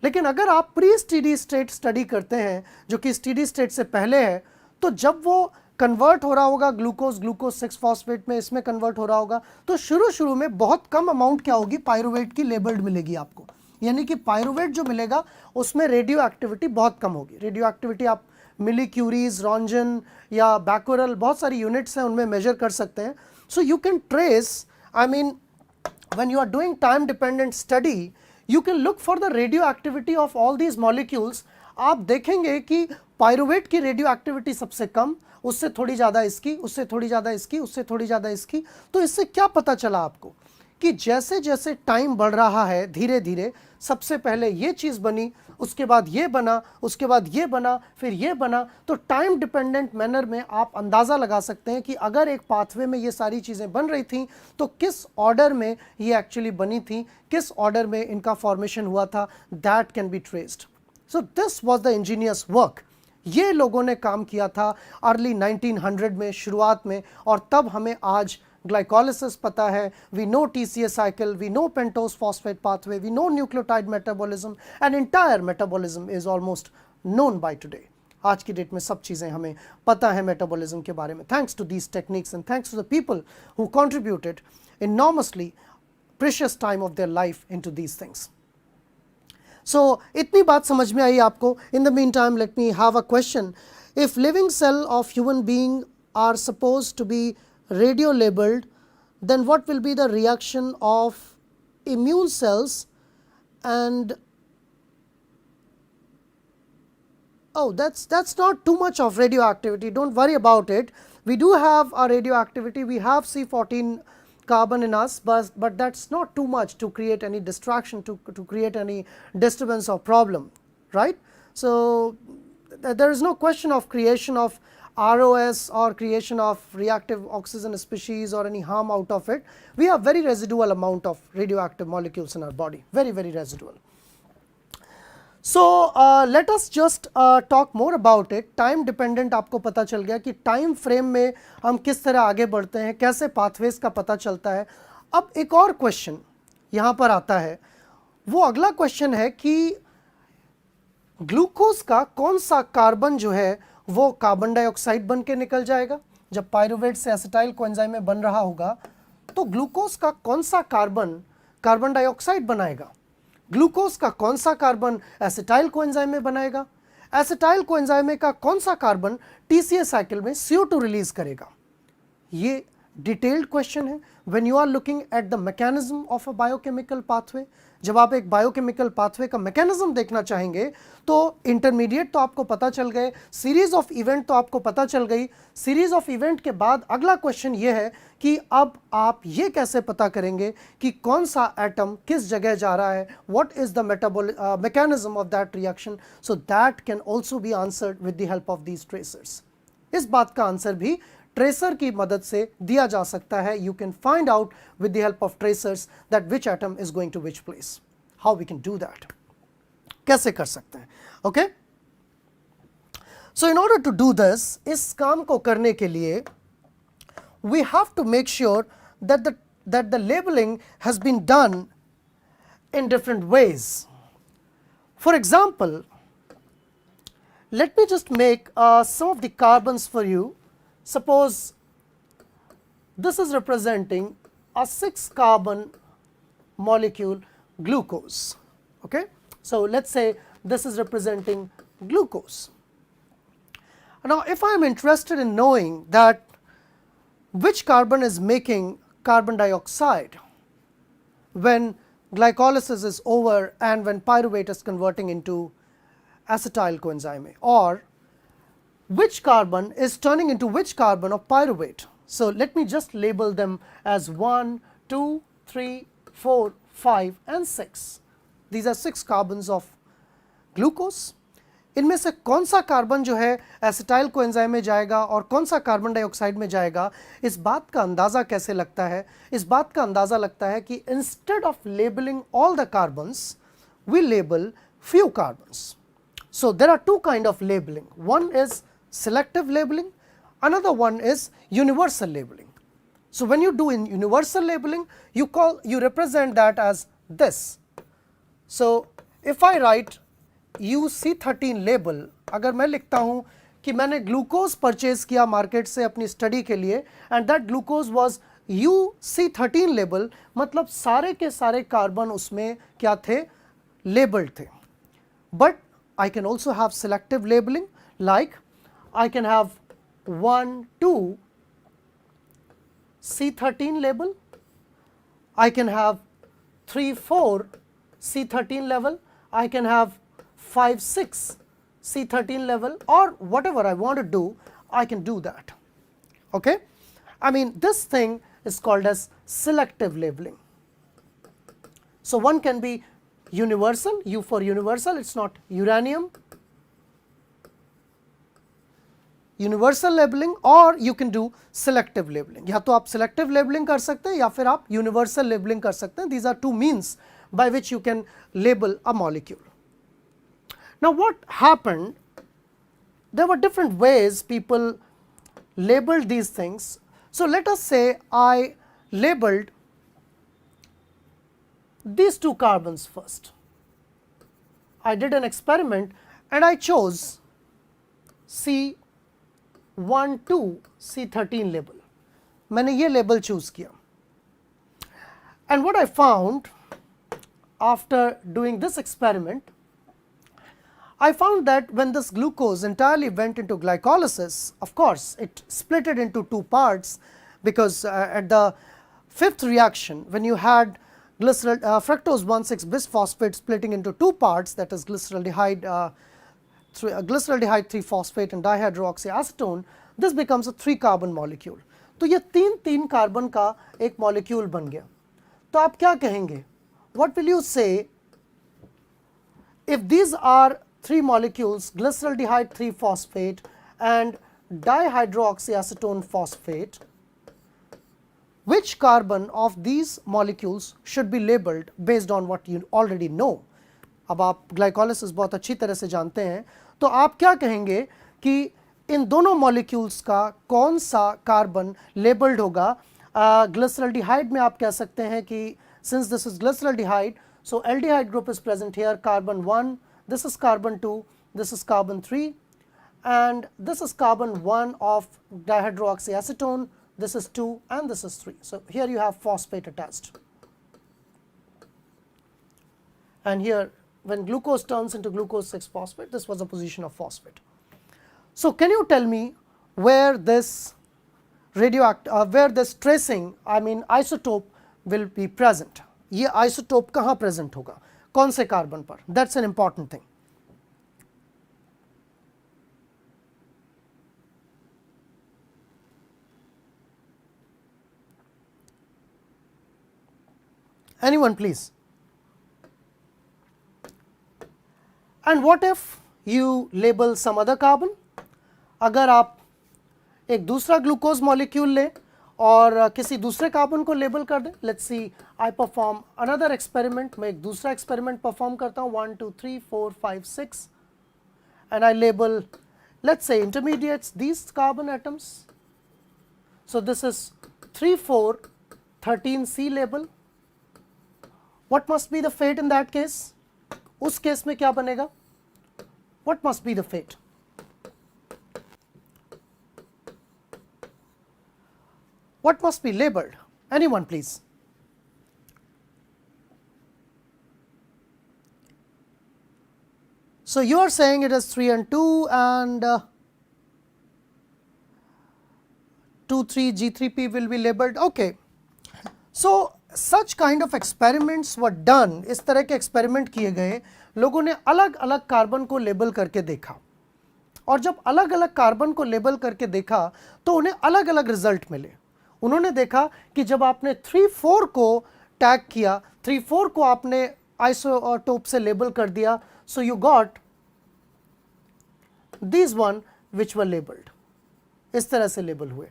लेकिन अगर आप प्री स्टेडी स्टेट स्टडी करते हैं, जो कि स्टेडी स्टेट से पहले है, तो जब वो कन्वर्ट हो रहा होगा ग्लूकोज 6 फॉस्फेट में, इसमें कन्वर्ट हो रहा होगा, तो शुरू में बहुत कम अमाउंट क्या होगी, पायरुवेट की लेबल्ड मिलेगी आपको। यानी कि पायरुवेट जो मिलेगा उसमें रेडियो एक्टिविटी बहुत कम होगी। रेडियो एक्टिविटी आप मिली क्यूरीज, रॉन्जन या बैकोरल, बहुत सारी यूनिट्स हैं उनमें मेजर कर सकते हैं। So you can trace, I mean when you are doing time dependent study, you can look for the radioactivity of all these molecules। आप देखेंगे कि पायरुवेट की रेडियो एक्टिविटी सबसे कम, उससे थोड़ी ज़्यादा इसकी, उससे थोड़ी ज़्यादा इसकी, उससे थोड़ी ज़्यादा इसकी। तो इससे क्या पता चला आपको कि जैसे जैसे टाइम बढ़ रहा है धीरे धीरे, सबसे पहले ये चीज़ बनी, उसके बाद ये बना, उसके बाद ये बना, फिर ये बना। तो टाइम डिपेंडेंट मैनर में आप अंदाज़ा लगा सकते हैं कि अगर एक पाथवे में ये सारी चीज़ें बन रही थी तो किस ऑर्डर में ये एक्चुअली बनी थी, किस ऑर्डर में इनका फॉर्मेशन हुआ था, that can be traced. So this was the Angénieux work. ये लोगों ने काम किया था अर्ली 1900 में, शुरुआत में, और तब हमें आज ग्लाइकोलिसिस पता है, we know TCA cycle, we know pentose phosphate pathway, we know nucleotide metabolism, and entire metabolism is almost known by today। आज की डेट में सब चीज़ें हमें पता है मेटाबॉलिज्म के बारे में, thanks to these techniques and thanks to the people who contributed enormously precious time of their life into these things। So इतनी बात समझ में आई आपको। In the meantime, let me have a question। If living cell of human being are supposed to be radio labeled, then what will be the reaction of immune cells? And oh, that's not too much of radioactivity, don't worry about it. We do have a radioactivity, we have C14 carbon in us, but that's not too much to create any distraction, to create any disturbance or problem, right? So there is no question of creation of ROS or creation of reactive oxygen species or any harm out of it. We have very residual amount of radioactive molecules in our body, very residual। So let us just talk more about it। Time dependent आपको पता चल गया कि time frame में हम किस तरह आगे बढ़ते हैं, कैसे पाथवेज का पता चलता है। अब एक और क्वेश्चन यहाँ पर आता है, वो अगला क्वेश्चन है कि ग्लूकोज का कौन सा कार्बन जो है वो कार्बन डाइऑक्साइड बन के निकल जाएगा? जब पायरुवेट से एसिटाइल कोएंजाइम में बन रहा होगा तो ग्लूकोज का कौन सा कार्बन कार्बन डाइऑक्साइड बनाएगा? ग्लूकोज का कौन सा कार्बन एसिटाइल कोएंजाइम में बनाएगा? एसिटाइल कोएंजाइम में का कौन सा कार्बन टीसीए साइकिल में CO2 रिलीज करेगा? ये डिटेल्ड क्वेश्चन है when you are looking at the mechanism of a biochemical pathway. जब आप एक बायोकेमिकल पाथवे का मैकेनिज्म देखना चाहेंगे तो इंटरमीडिएट तो आपको पता चल गए, सीरीज ऑफ इवेंट तो आपको पता चल गई। सीरीज ऑफ इवेंट के बाद अगला क्वेश्चन ये है कि अब आप ये कैसे पता करेंगे कि कौन सा एटम किस जगह जा रहा है, what is the mechanism of that reaction. So that can also be answered with the help of these tracers. इस बात का आंसर भी ट्रेसर की मदद से दिया जा सकता है। You can find out with the help of tracers that which atom is going to which place. How we can do that, कैसे कर सकते हैं? Okay, so in order to do this, इस काम को करने के लिए we have to make sure that the labeling has been done in different ways. For example, let me just make some of the carbons for you. Suppose this is representing a 6 carbon molecule glucose. Okay, so let's say this is representing glucose. Now if I am interested in knowing that which carbon is making carbon dioxide when glycolysis is over and when pyruvate is converting into acetyl coenzyme, or which carbon is turning into which carbon of pyruvate. So let me just label them as 1, 2, 3, 4, 5 and 6. These are 6 carbons of glucose. इनमें से कौन सा carbon जो है acetyl coenzyme में जाएगा और कौन सा कार्बन डाइऑक्साइड में जाएगा, इस बात का अंदाज़ा कैसे लगता है? इस बात का अंदाज़ा लगता है कि instead of labeling all the carbons we label few carbons. So there are two kind of labeling. One is selective labeling, another one is universal labeling. So when you do in universal labeling, you represent that as this. So if I write UC13 label, अगर मैं लिखता हूँ कि मैंने glucose purchase किया market से अपनी study के लिए and that glucose was UC13 label, मतलब सारे के सारे कार्बन उसमें क्या थे? लेबल्ड थे. But I can also have selective labeling, like I can have 1, 2 C13 label, I can have 3, 4 C13 level, I can have 5, 6 C13 level, or whatever I want to do, I can do that. Okay? I mean, this thing is called as selective labeling. So one can be universal, U for universal, it's not uranium, universal labeling, or you can do selective labeling. या तो आप selective labeling कर सकते हैं या फिर आप universal labeling कर सकते हैं. These are two means by which you can label a molecule. Now what happened, there were different ways people labeled these things. So let us say I labeled these two carbons first. I did an experiment and I chose C12 C13 label. मैंने ये label choose किया. And what I found after doing this experiment, I found that when this glucose entirely went into glycolysis, of course it split it into two parts, because at the fifth reaction, when you had fructose 1,6 bisphosphate splitting into two parts, that is glyceraldehyde 3-phosphate and dihydroxyacetone, this becomes a 3-carbon molecule. तो ये तीन carbon का एक molecule बन गया. तो आप क्या कहेंगे? What will you say if these are 3 molecules, glyceraldehyde 3-phosphate and dihydroxyacetone phosphate? Which carbon of these molecules should be labeled based on what you already know? अब आप glycolysis बहुत अच्छी तरह से जानते हैं, तो आप क्या कहेंगे कि इन दोनों molecules का कौन सा कार्बन लेबल्ड होगा? Glyceraldehyde में आप कह सकते हैं कि since this is glyceraldehyde, so aldehyde group is present here, carbon 1, this is carbon 2, this is carbon 3, and this is carbon 1 of dihydroxyacetone, this is 2 and this is 3. So here you have phosphate attached. And here when glucose turns into glucose 6-phosphate, this was the position of phosphate. So can you tell me where this where this tracing, I mean isotope will be present? ये isotope कहाँ present होगा, कौन से carbon पर? That's an important thing. Anyone please? And what if you label some other carbon? अगर आप एक दूसरा ग्लूकोज मॉलिक्यूल ले और किसी दूसरे कार्बन को लेबल कर दें. Let's see, I perform another experiment. मैं एक दूसरा एक्सपेरिमेंट परफॉर्म करता हूँ. 1 2 3 4 5 6 and I label, let's say, intermediates these carbon atoms. So this is 3 4 13C label. What must be the fate in that case? उस case में क्या बनेगा? What must be the fate? What must be labeled? Anyone please? So you are saying it is 3 and 2 and 2 3 G3P will be labeled. Okay. So such kind of experiments were done. इस तरह के experiment किए गए, लोगों ने अलग अलग carbon को लेबल करके देखा, और जब अलग अलग कार्बन को लेबल करके देखा तो उन्हें अलग अलग रिजल्ट मिले. उन्होंने देखा कि जब आपने 3 4 को टैग किया, 3 4 को आपने आइसोटोप से लेबल कर दिया, so you got these one which were labelled. इस तरह से लेबल हुए.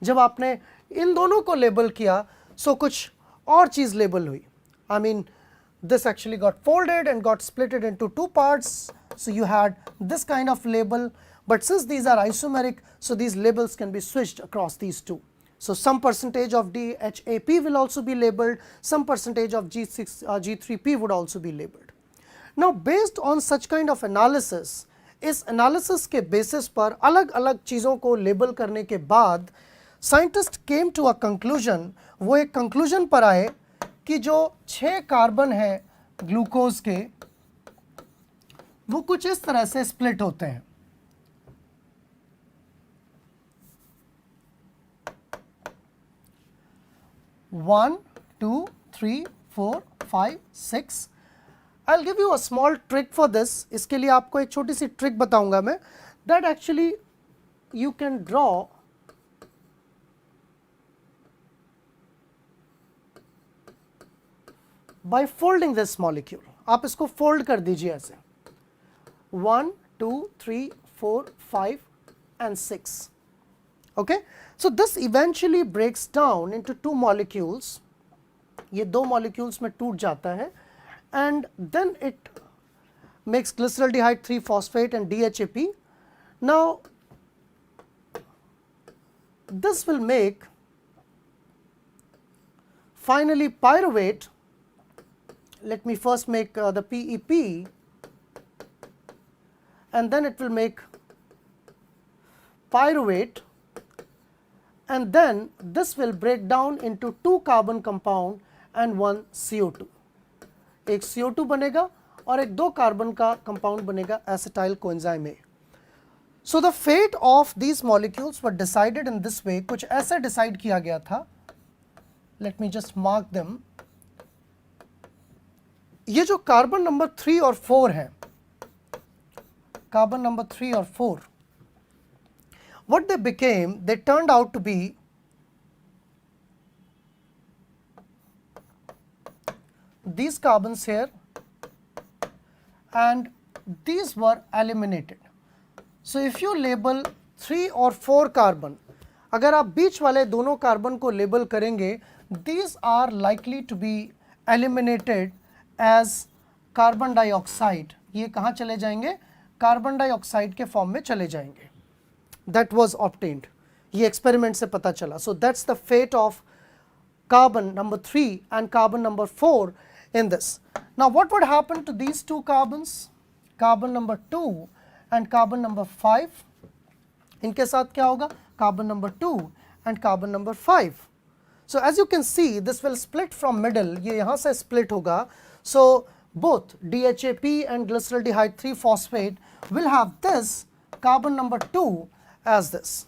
जब आपने इन दोनों को लेबल किया, सो कुछ और चीज़ लेबल हुई. I mean this actually got folded and got splitted into 2 parts. So you had this kind of label, but since these are isomeric, so these labels can be switched across these two. So some percentage of DHAP will also be labeled, some percentage of G3P would also be labeled. Now based on such kind of analysis, इस analysis के basis पर अलग अलग चीज़ों को label करने के बाद scientists came to a conclusion. वो एक conclusion पर आए कि जो 6 कार्बन है ग्लूकोज के, वो कुछ इस तरह से स्प्लिट होते हैं. One, 2, 3, 4, 5, 6. I'll give you a small trick for this. इसके लिए आपको एक छोटी सी ट्रिक बताऊंगा मैं. That actually you can draw by folding this molecule. आप इसको fold कर दीजिए ऐसे. 1 2 3 4 5 and 6. Okay, so this eventually breaks down into 2 molecules. ये 2 molecules में टूट जाता है, and then it makes glyceraldehyde 3-phosphate and DHAP. Now this will make finally pyruvate. Let me first make the PEP, and then it will make pyruvate, and then this will break down into 2 carbon compound and 1 CO2. एक CO2 बनेगा और एक 2 carbon का compound बनेगा acetyl coenzyme A. So the fate of these molecules were decided in this way. कुछ ऐसे decide किया गया था. Let me just mark them. ये जो कार्बन नंबर 3 और 4 है, कार्बन नंबर 3 और 4, what they became, they turned out to be these carbons here, and these were eliminated. So if you label 3 और 4 कार्बन, अगर आप बीच वाले दोनों कार्बन को लेबल करेंगे, these are likely to be eliminated as carbon dioxide. ये कहाँ चले जाएंगे? कार्बन डाइऑक्साइड के फॉर्म में चले जाएंगे. That was obtained. ये एक्सपेरिमेंट से पता चला. So that's the fate of carbon number 3 and carbon number 4 in this. Now what would happen to these 2 carbons? Carbon number 2 and carbon number 5, इनके साथ क्या होगा, carbon number 2 and carbon number 5. So as you can see, this will split from middle, ये यहाँ से split होगा. So both DHAP and glyceraldehyde 3-phosphate will have this carbon number 2 as this.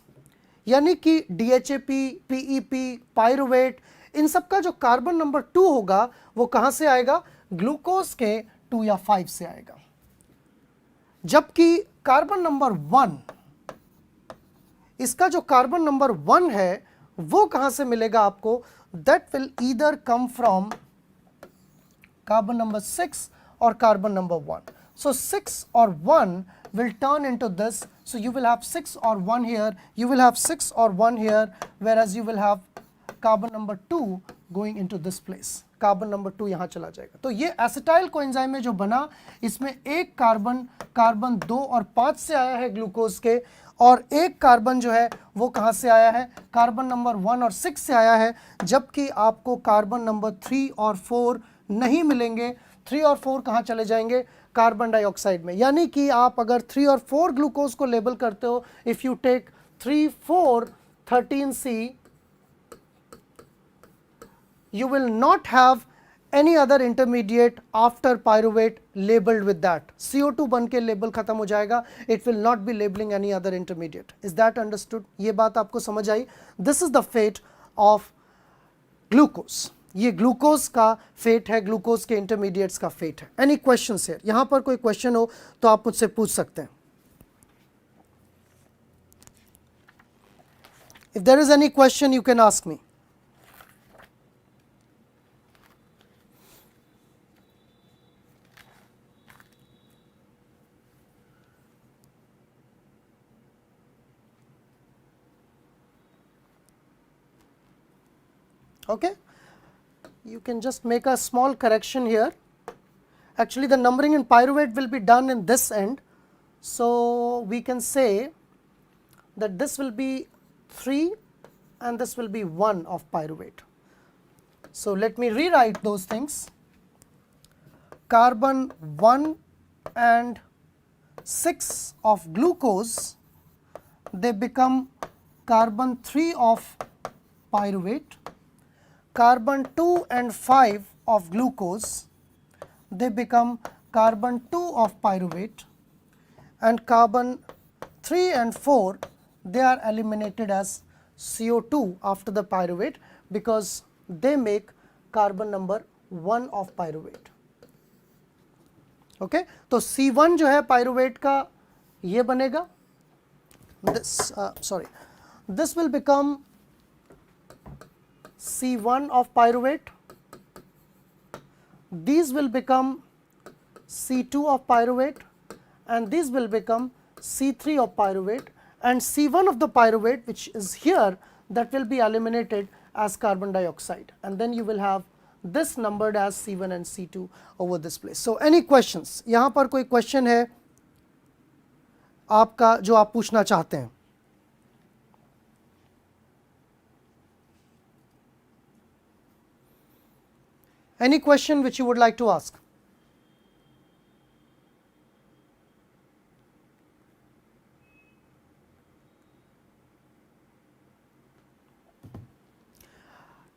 यानी कि DHAP, PEP, pyruvate, इन सब का जो carbon number 2 होगा वो कहाँ से आएगा, ग्लूकोज के 2 या 5 से आएगा. जबकि कार्बन नंबर 1, इसका जो कार्बन नंबर 1 है वो कहां से मिलेगा आपको, that will either come from carbon number 6 और carbon number 1. So 6 or 1 will turn into this. So you will have 6 or 1 here, you will have 6 or 1 here, whereas you will have carbon number 2 going into this place. Carbon number 2 यहाँ चला जाएगा. तो ये acetyl coenzyme में जो बना, इसमें एक कार्बन 2 और 5 से आया है ग्लूकोज के, और एक कार्बन जो है वो कहाँ से आया है, कार्बन नंबर 1 और 6 से आया है. जबकि आपको कार्बन नंबर 3 और 4 नहीं मिलेंगे. 3 और 4 कहाँ चले जाएंगे, कार्बन डाइऑक्साइड में. यानी कि आप अगर 3 और 4 ग्लूकोज को लेबल करते हो, if you take 3, 4, 13C, you will not have any other intermediate after pyruvate labeled with that. CO2 बन के लेबल खत्म हो जाएगा. It will not be labeling any other intermediate. Is that understood? ये बात आपको समझ आई? This is the fate of glucose. ये ग्लूकोज का फेट है, ग्लूकोज के इंटरमीडिएट्स का फेट है. Any questions here? यहाँ पर कोई क्वेश्चन हो तो आप मुझसे पूछ सकते हैं. If there is any question, you can ask me. Okay, you can just make a small correction here. Actually the numbering in pyruvate will be done in this end, so we can say that this will be 3 and this will be 1 of pyruvate. So let me rewrite those things. Carbon 1 and 6 of glucose, they become carbon 3 of pyruvate. Carbon 2 and 5 of glucose, they become carbon 2 of pyruvate, and carbon 3 and 4, they are eliminated as CO2 after the pyruvate because they make carbon number 1 of pyruvate. Okay, तो C1 जो है pyruvate का ये बनेगा, this will become C1 of pyruvate, these will become C2 of pyruvate, and these will become C3 of pyruvate, and C1 of the pyruvate, which is here, that will be eliminated as carbon dioxide, and then you will have this numbered as C1 and C2 over this place. So any questions? यहाँ पर कोई question है आपका जो आप पूछना चाहते हैं? Any question which you would like to ask?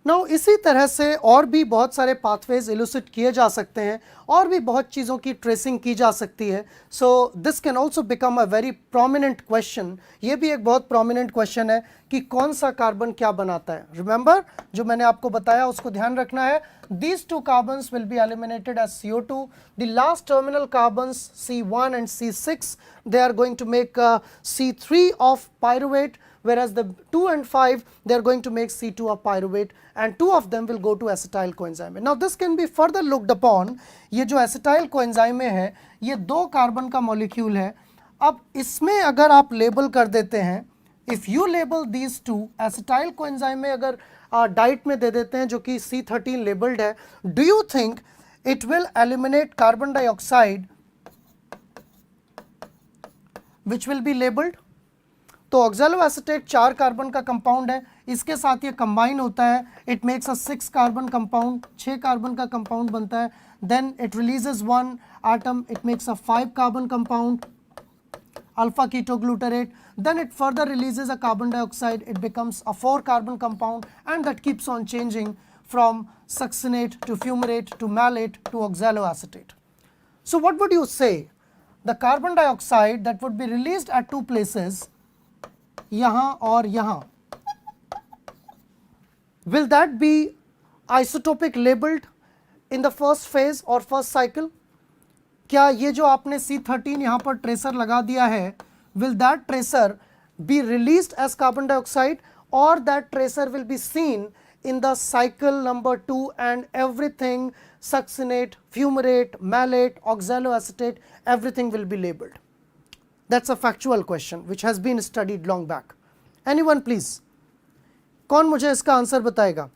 Now इसी तरह से और भी बहुत सारे पाथवेज इलुसिट किए जा सकते हैं, और भी बहुत चीज़ों की ट्रेसिंग की जा सकती है. So this can also become a very prominent question. ये भी एक बहुत प्रोमिनेंट क्वेश्चन है कि कौन सा कार्बन क्या बनाता है. रिमेंबर जो मैंने आपको बताया उसको ध्यान रखना है. These two carbons will be eliminated as CO2. The last terminal carbons C1 and C6, they are going to make C3 of pyruvate, whereas the 2 and 5, they are going to make C2 of pyruvate, and 2 of them will go to acetyl coenzyme. Now this can be further looked upon. ये जो acetyl coenzyme है, ये 2 carbon का molecule है. अब इसमें अगर आप लेबल कर देते हैं, if you label these two, acetyl coenzyme में अगर डाइट में दे देते हैं जो कि C13 लेबल्ड है, do you think it will eliminate carbon dioxide which will be labeled? तो ऑक्सैलोएसीटेट 4 कार्बन का कंपाउंड है, इसके साथ ये कंबाइन होता है, it makes a 6 carbon compound, 6 carbon का कंपाउंड बनता है. Then it releases 1 atom, it makes a 5 carbon compound, alpha ketoglutarate, then it further releases a carbon dioxide, it becomes a 4 carbon compound, and that keeps on changing from succinate to fumarate to malate to oxaloacetate. So what would you say? The carbon dioxide that would be released at two places, यहाँ और यहाँ, will that be isotopic labeled in the first phase or first cycle? क्या ये जो आपने C13 यहाँ पर tracer लगा दिया है, will that tracer be released as carbon dioxide, or that tracer will be seen in the cycle number 2 and everything succinate, fumarate, malate, oxaloacetate, everything will be labeled? That's a factual question which has been studied long back. Anyone please? कौन मुझे इसका answer बताएगा?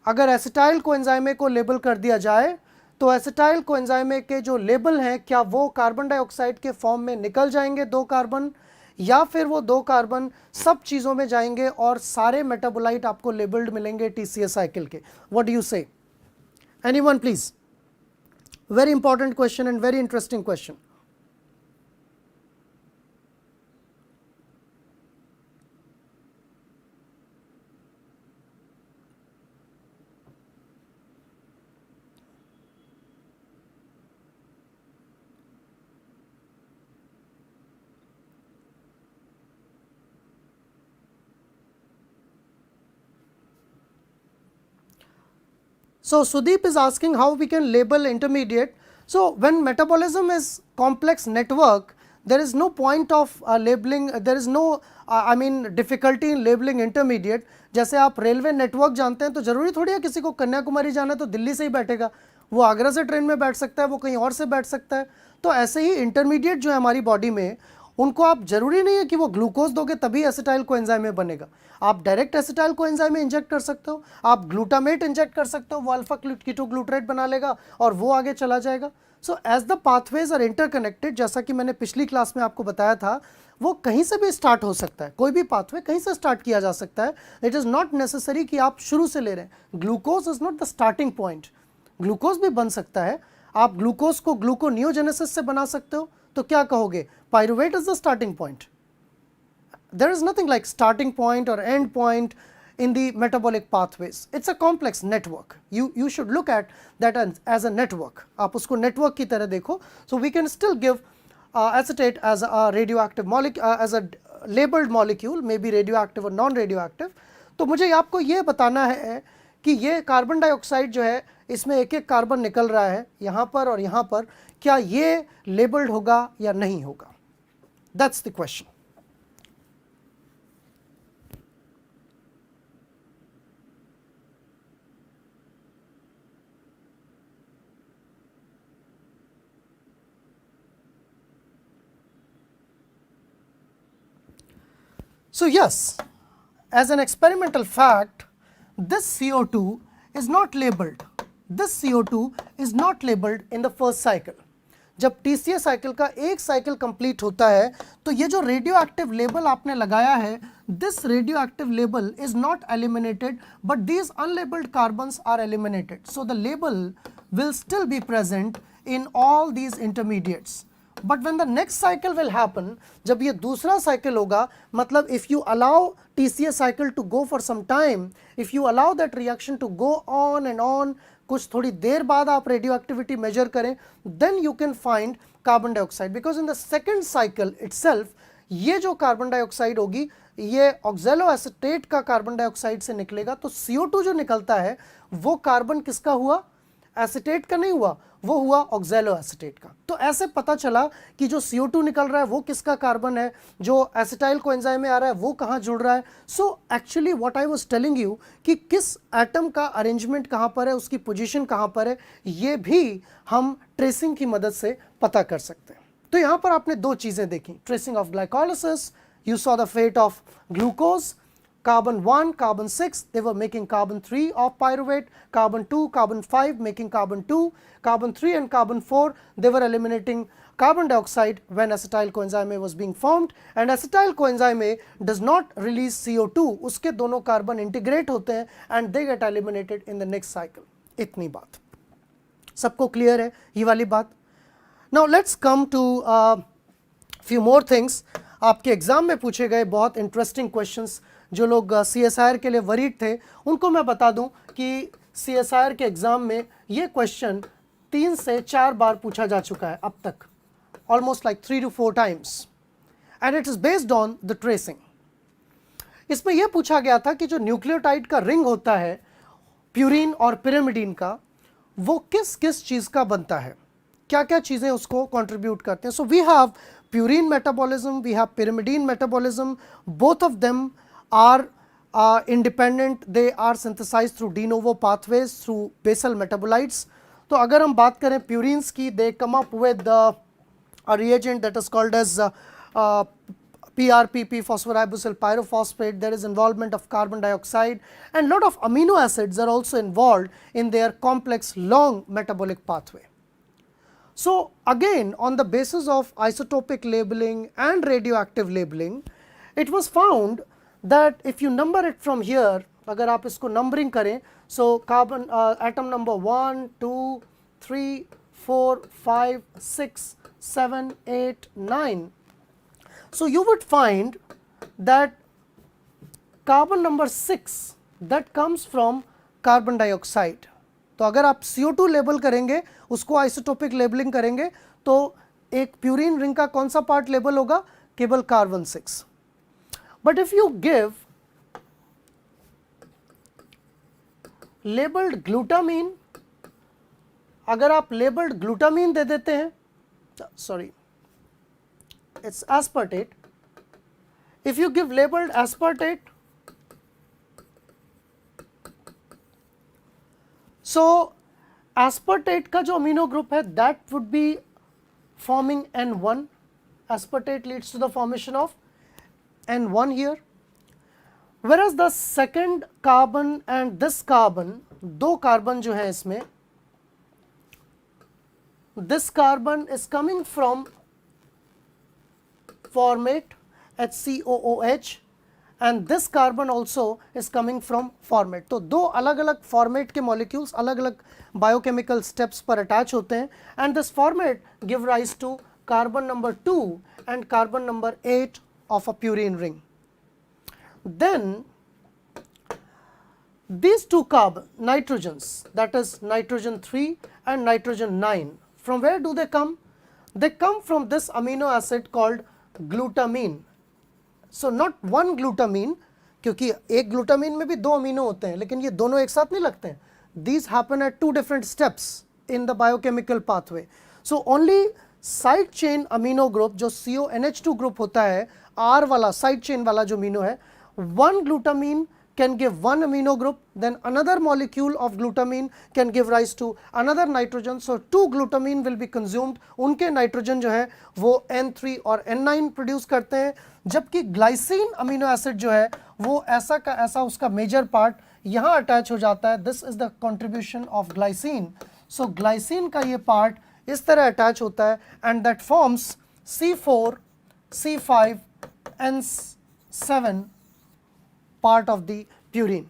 अगर acetyl कोएंजाइमे को label कर दिया जाए तो एसिटाइल कोएंजाइमे के जो लेबल हैं क्या वो कार्बन डाइऑक्साइड के फॉर्म में निकल जाएंगे 2 कार्बन, या फिर वो 2 कार्बन सब चीज़ों में जाएंगे और सारे मेटाबोलाइट आपको लेबल्ड मिलेंगे TCA साइकिल के? व्हाट डू यू से? Anyone please? Very important question and very interesting question. So Sudeep is asking how we can label intermediate. So when metabolism is complex network, there is no point of labeling, there is no I mean difficulty in labeling intermediate. जैसे आप railway network जानते हैं तो जरूरी थोड़ी है किसी को कन्याकुमारी जाना है तो दिल्ली से ही बैठेगा, वो आगरा से ट्रेन में बैठ सकता है, वो कहीं और से बैठ सकता है. तो ऐसे ही इंटरमीडिएट जो है हमारी बॉडी में, उनको आप जरूरी नहीं है कि वो ग्लूकोज दोगे तभी एसिटाइल कोएंजाइम में बनेगा. आप डायरेक्ट एसिटाइल कोएंजाइम में इंजेक्ट कर सकते हो, आप ग्लूटामेट इंजेक्ट कर सकते हो, वो अल्फा कीटोग्लूटरेट बना लेगा और वो आगे चला जाएगा. So as the pathways are interconnected, जैसा कि मैंने पिछली क्लास में आपको बताया था, वो कहीं से भी स्टार्ट हो सकता है, कोई भी पाथवे कहीं से स्टार्ट किया जा सकता है. इट इज़ नॉट नेसेसरी कि आप शुरू से ले रहे हैं. Glucose is not the starting point. Glucose भी बन सकता है, आप ग्लूकोज को ग्लूकोनियोजेनेसिस से बना सकते हो. तो क्या कहोगे? Pyruvate is the starting point. There is nothing like starting point or end point in the metabolic pathways. It's a complex network. You should look at that as a network. आप उसको network की तरह देखो. So we can still give acetate as a radioactive molecule, as a labeled molecule, maybe radioactive or non-radioactive. तो मुझे आपको ये बताना है कि ये कार्बन डाइऑक्साइड जो है इसमें एक एक कार्बन निकल रहा है यहाँ पर और यहाँ पर, क्या ये लेबल्ड होगा या नहीं होगा? That's the question. So yes, as an experimental fact, this CO2 is not labeled. This CO2 is not labeled in the first cycle. जब TCA साइकिल का एक साइकिल कंप्लीट होता है तो ये जो रेडियो एक्टिव लेबल आपने लगाया है, this radio active label is not eliminated but these unlabelled carbons are eliminated. So the label will still be present in all these intermediates. But when the next cycle will happen, जब ये दूसरा cycle होगा, मतलब if you allow TCA cycle to go for some time, if you allow that reaction to go on and on, कुछ थोड़ी देर बाद आप radioactivity measure करें, then you can find carbon dioxide, because in the second cycle itself, ये जो carbon dioxide होगी ये ऑक्सैलोएसिटेट का कार्बन डाइऑक्साइड से निकलेगा. तो CO2 जो निकलता है वो कार्बन किसका हुआ? एसिटेट का नहीं हुआ, वो हुआ ऑक्सैलोएसिटेट का. तो ऐसे पता चला कि जो CO2 निकल रहा है वो किसका कार्बन है, जो एसिटाइल कोएंजाइम में आ रहा है वो कहाँ जुड़ रहा है. So actually what I was telling you कि किस एटम का अरेंजमेंट कहाँ पर है, उसकी पोजीशन कहाँ पर है, ये भी हम ट्रेसिंग की मदद से पता कर सकते हैं. तो यहाँ पर आपने दो चीज़ें देखी, tracing of glycolysis, you saw the fate of glucose, carbon 1, carbon 6, they were making carbon 3 of pyruvate, carbon 2, carbon 5 making carbon 2, carbon 3 and carbon 4, they were eliminating carbon dioxide when acetyl coenzyme A was being formed, and acetyl coenzyme A does not release CO2, उसके दोनों carbon integrate होते हैं and they get eliminated in the next cycle. इतनी बात सबको clear है ये वाली बात. Now let's come to few more things आपके एग्जाम में पूछे गए बहुत इंटरेस्टिंग क्वेश्चंस, जो लोग CSIR के लिए वरीड थे उनको मैं बता दूं कि CSIR के एग्जाम में ये क्वेश्चन 3 से 4 बार पूछा जा चुका है अब तक, almost like 3 to 4 times, and it is based on the tracing. इसमें यह पूछा गया था कि जो न्यूक्लियोटाइड का रिंग होता है प्यूरिन और पिरिमिडीन का, वो किस किस चीज का बनता है, क्या क्या चीजें उसको कंट्रीब्यूट करते हैं। So we have purine metabolism, we have pyrimidine metabolism, both of them are independent, they are synthesized through de novo pathways through basal metabolites. तो अगर हम बात करें purines की, they come up with a reagent that is called as PRPP, phosphoribosyl pyrophosphate. There is involvement of carbon dioxide, and lot of amino acids are also involved in their complex long metabolic pathway. So again, on the basis of isotopic labeling and radioactive labeling, it was found that if you number it from here, अगर आप इसको numbering करें, so carbon atom number 1, 2, 3, 4, 5, 6, 7, 8, 9. So you would find that carbon number 6 that comes from carbon dioxide. तो अगर आप CO2 label करेंगे, उसको isotopic labelling करेंगे, तो एक प्यूरिन रिंग का कौन सा पार्ट लेबल होगा, केवल carbon 6। But if you give labelled glutamine, अगर आप लेबल्ड ग्लूटामीन दे देते हैं, sorry it's aspartate, if you give labelled aspartate, so aspartate का जो अमीनो ग्रुप है that would be forming N1. Aspartate leads to the formation of N1 here, whereas the second carbon and this carbon, दो carbon जो है इसमें, this carbon is coming from formate HCOOH and this carbon also is coming from formate. तो दो अलग अलग formate के molecules अलग अलग biochemical steps पर attach होते हैं, and this formate give rise to carbon number 2 and carbon number 8 of a purine ring. Then these two carbon nitrogens, that is nitrogen 3 and nitrogen 9, from where do they come? They come from this amino acid called glutamine. So not one glutamine, क्योंकि एक glutamine में भी दो amino होते हैं, लेकिन ये दोनों एक साथ नहीं लगते हैं. These happen at two different steps in the biochemical pathway. So only side chain amino group जो CONH2 group होता है, R वाला side chain वाला जो अमीनो है, one glutamine can give one amino group, then another molecule of glutamine can give rise to another nitrogen. So two glutamine will be consumed. उनके nitrogen जो है वो N3 और N9 produce करते हैं, जबकि ग्लाइसिन अमीनो एसिड जो है वो ऐसा का ऐसा उसका मेजर पार्ट यहाँ अटैच हो जाता है. This is the contribution of glycine. So glycine का ये पार्ट इस तरह अटैच होता है and that forms C4 C5 N7 part of the purine.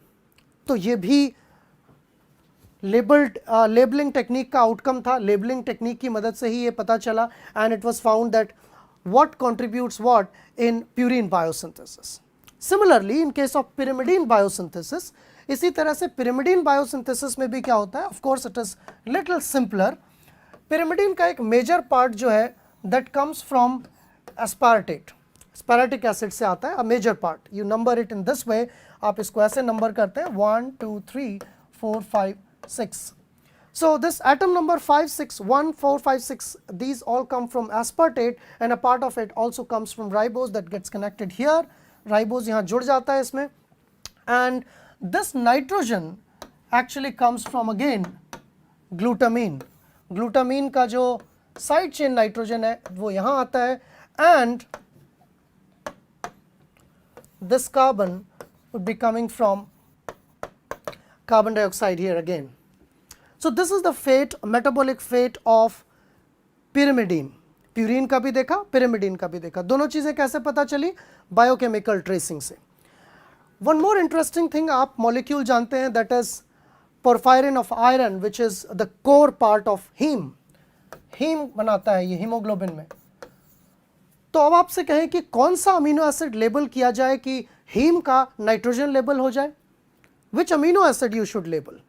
तो ये भी लेबलिंग टेक्निक का आउटकम था. लेबलिंग टेक्निक की मदद से ही ये पता चला and it was found that what contributes what in purine biosynthesis. Similarly, in case of pyrimidine biosynthesis, इसी तरह से pyrimidine biosynthesis में भी क्या होता है, of course it is little simpler. pyrimidine का एक major part जो है that comes from aspartate. Aspartic acid से आता है a major part. You number it in this way. आप इसको ऐसे number करते हैं 1 2 3 4 5 6. So this atom number 5 6 1 4 5 6, these all come from aspartate and a part of it also comes from ribose that gets connected here. Ribose यहाँ जुड़ जाता है इसमें, and this nitrogen actually comes from again glutamine. Glutamine का जो side chain nitrogen है वो यहाँ आता है, and this carbon would be coming from carbon dioxide here again. So this is the fate, metabolic fate of pyrimidine. Purine का भी देखा, pyrimidine का भी देखा. दोनों चीज़ें कैसे पता चली? बायोकेमिकल ट्रेसिंग से. वन मोर इंटरेस्टिंग थिंग, आप मॉलिक्यूल जानते हैं, that is porphyrin of iron, which is the core part of heme. Heme बनाता है ये हीमोग्लोबिन में. तो तो अब आपसे कहें कि कौन सा अमीनो एसिड लेबल किया जाए कि हीम का नाइट्रोजन लेबल हो जाए, which amino acid you should label?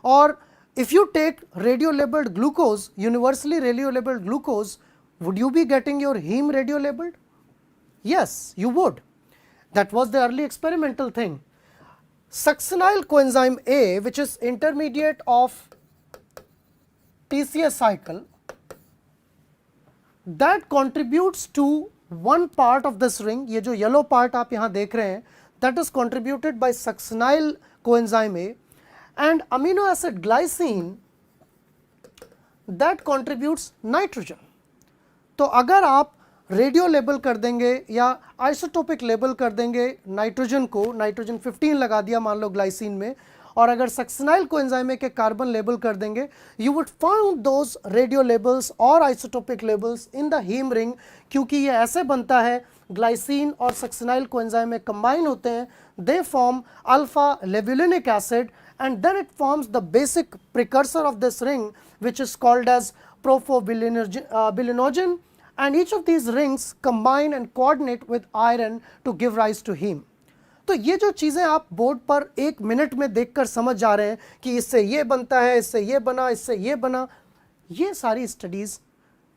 Or if you take radio labeled glucose, universally radio labeled glucose, would you be getting your heme radio labeled? Yes, you would. That was the early experimental thing. Succinyl coenzyme A, which is intermediate of TCA cycle, that contributes to one part of this ring. ये जो yellow part आप यहाँ देख रहे हैं, that is contributed by succinyl coenzyme A, and amino acid glycine that contributes nitrogen. तो अगर आप रेडियो लेबल कर देंगे या आइसोटोपिक लेबल कर देंगे नाइट्रोजन को, नाइट्रोजन 15 लगा दिया मान लो ग्लाइसिन में, और अगर सक्सिनाइल कोएंजाइम के कार्बन लेबल कर देंगे, you would found those radio labels और isotopic labels in the heme ring, क्योंकि ये ऐसे बनता है, ग्लाइसिन और सक्सिनाइल कोएंजाइम में कंबाइन होते हैं, they form alpha levulinic acid, and then it forms the basic precursor of this ring, which is called as prophylinogen, and each of these rings combine and coordinate with iron to give rise to heme. तो ये जो चीज़ें आप board पर एक minute में देखकर समझ जा रहे हैं कि इससे ये बनता है, इससे ये बना, इससे ये बना, ये सारी स्टडीज़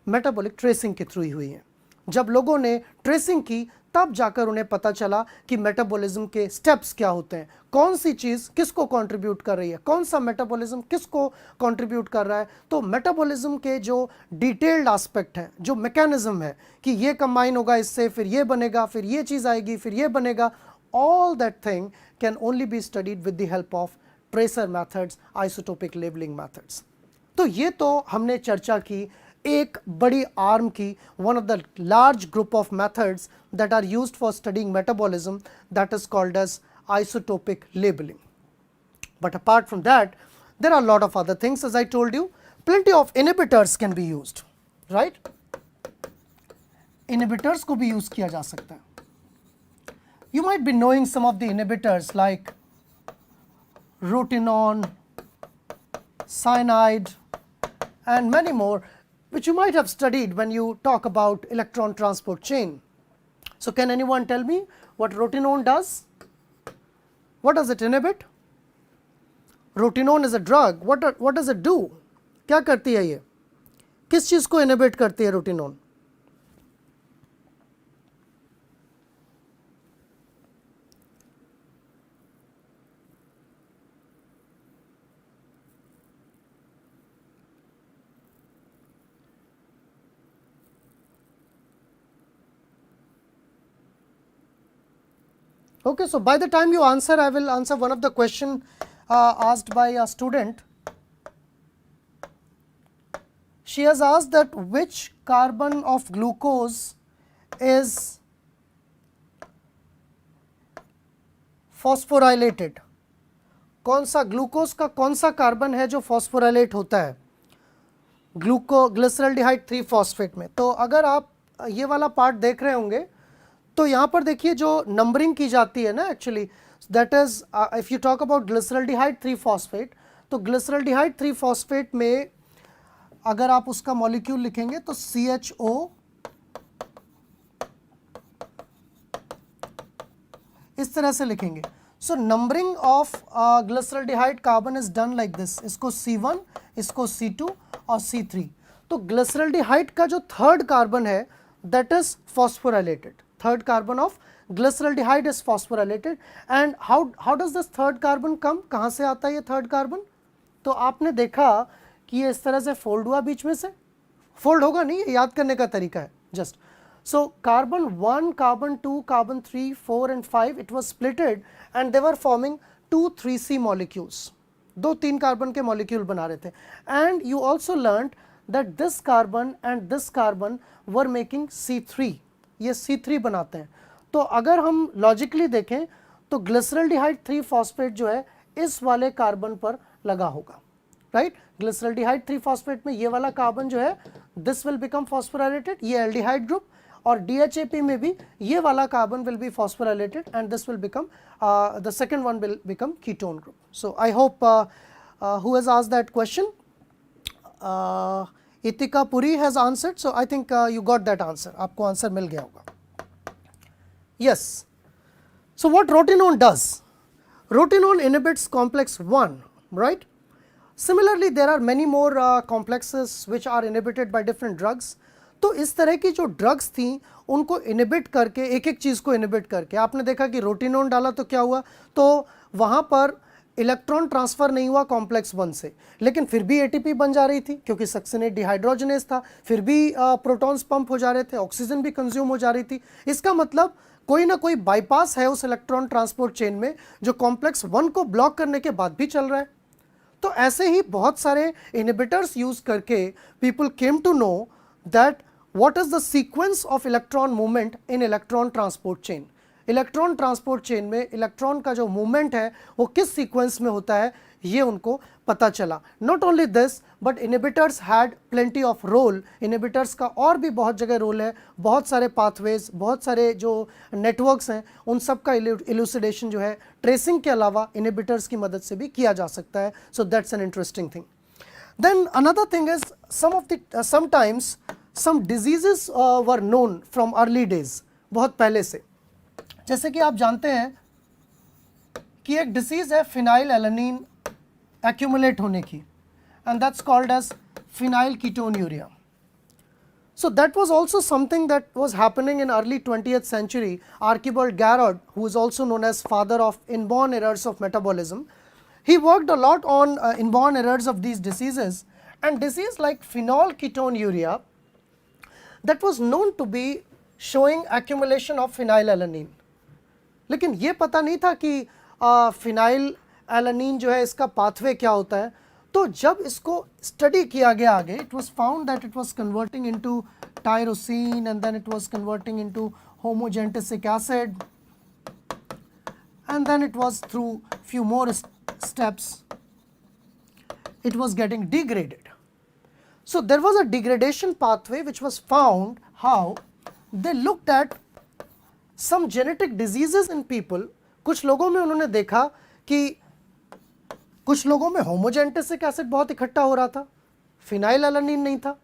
मेटाबॉलिक ट्रेसिंग के थ्रू ही हुई हैं. जब लोगों ने ट्रेसिंग की तब जाकर उन्हें पता चला कि मेटाबॉलिज्म के स्टेप्स क्या होते हैं, कौन सी चीज़ किसको कंट्रीब्यूट कर रही है, कौन सा मेटाबॉलिज्म किसको कंट्रीब्यूट कर रहा है. तो मेटाबॉलिज्म के जो डिटेल्ड एस्पेक्ट हैं, जो मैकेनिज्म है कि ये कंबाइन होगा इससे, फिर ये बनेगा, फिर ये चीज़ आएगी, फिर ये बनेगा, all that thing can only be studied with the help of tracer methods, isotopic labeling methods. तो ये तो हमने चर्चा की एक बड़ी आर्म की, one of the large group of methods that are used for studying metabolism, that is called as isotopic labeling. But apart from that, there are a lot of other things. As I told you, plenty of inhibitors can be used, right? Inhibitors को भी use किया जा सकता है. You might be knowing some of the inhibitors like rotenone, cyanide, and many more, which you might have studied when you talk about electron transport chain. So can anyone tell me what rotenone does? What does it inhibit? Rotenone is a drug. What does it do? क्या करती है ये? किस चीज़ को inhibit करती है rotenone? Okay, so by the time you answer, I will answer one of the question asked by a student. She has asked that which carbon of glucose is phosphorylated? कौन सा ग्लूकोज का कौन सा carbon है जो phosphorylate होता है glyceraldehyde 3 phosphate में. तो अगर आप ये वाला पार्ट देख रहे होंगे तो यहाँ पर देखिए जो नंबरिंग की जाती है ना, actually that is if you talk about glyceraldehyde 3 phosphate, तो ग्लिसरल्डिहाइड 3 फॉस्फेट में अगर आप उसका मॉलिक्यूल लिखेंगे तो CHO इस तरह से लिखेंगे. So numbering of glyceraldehyde carbon is done like this, इसको C1, इसको C2 और C3. तो ग्लिसरल्डिहाइड का जो थर्ड कार्बन है that is phosphorylated. Third carbon of glyceraldehyde is phosphorylated. And how does this third carbon come? कहाँ से आता है ये third carbon? तो आपने देखा कि ये इस तरह से फोल्ड हुआ, बीच में से फोल्ड होगा नहीं, ये याद करने का तरीका है just. So carbon 1, carbon 2, carbon 3, 4 and 5, it was splitted and they were forming 2 3C molecules. 2-3 carbon के मॉलिक्यूल बना रहे थे. And you also learned that this carbon and this carbon were making C3. ये C3 बनाते हैं. तो अगर हम लॉजिकली देखें तो ग्लिसरल्डिहाइड 3 फॉस्फेट जो है इस वाले कार्बन पर लगा होगा, राइट. ग्लिसरल्डिहाइड 3 फॉस्फेट में ये वाला कार्बन जो है दिस विल बिकम फॉस्फोराइलेटेड, ये एल्डिहाइड ग्रुप, और DHAP में भी ये वाला carbon will be phosphorylated and this will become the second one will become ketone group. So I hope who has asked that question Itika Puri has answered, so I think you got that answer. आपको answer मिल गया होगा. Yes. So what rotenone does? Rotenone inhibits complex 1, right? Similarly, there are many more complexes which are inhibited by different drugs. तो इस तरह की जो drugs थी उनको इनहिबिट करके, एक एक चीज़ को इनहिबिट करके, आपने देखा कि रोटिनोन डाला तो क्या हुआ, तो वहाँ पर इलेक्ट्रॉन ट्रांसफ़र नहीं हुआ कॉम्प्लेक्स 1 से, लेकिन फिर भी एटीपी बन जा रही थी क्योंकि सक्सिनेट डिहाइड्रोजनेस था, फिर भी प्रोटॉन्स पंप हो जा रहे थे, ऑक्सीजन भी कंज्यूम हो जा रही थी. इसका मतलब कोई ना कोई बाईपास है उस इलेक्ट्रॉन ट्रांसपोर्ट चेन में जो कॉम्प्लेक्स 1 को ब्लॉक करने के बाद भी चल रहा है. तो ऐसे ही बहुत सारे इनहिबिटर्स यूज करके people came to know that what is the sequence of electron movement in electron transport chain. Electron transport chain में इलेक्ट्रॉन का जो मूवमेंट है वो किस सीक्वेंस में होता है, ये उनको पता चला. Not only this but inhibitors had plenty of role. Inhibitors का और भी बहुत जगह रोल है, बहुत सारे पाथवेज, बहुत सारे जो नेटवर्क्स हैं उन सब का इलूसिडेशन जो है ट्रेसिंग के अलावा इनहिबिटर्स की मदद से भी किया जा सकता है. So that's an interesting thing. Then another thing is sometimes some diseases were known from early days, बहुत पहले से. जैसे कि आप जानते हैं कि एक डिसीज है फिनाइल एलानिन एक्यूमुलेट होने की, and that's called as phenylketonuria. So that was also something that was happening in early 20th century. Archibald Garrod, who is also known as father of inborn errors of metabolism, he worked a lot on inborn errors of these diseases, and disease like phenylketonuria that was known to be showing accumulation of phenylalanine. लेकिन ये पता नहीं था कि phenyl alanine जो है इसका pathway क्या होता है. तो जब इसको स्टडी किया गया आगे, it was found that it was converting into tyrosine and then it was converting into homogentisic acid and then it was through few more steps it was getting degraded. So there was a degradation pathway which was found. How? They looked at some genetic diseases in people. कुछ लोगों में उन्होंने देखा कि कुछ लोगों में होमोजेंटेसिक acid बहुत इकट्ठा हो रहा था, फिनाइल एलानिन नहीं था.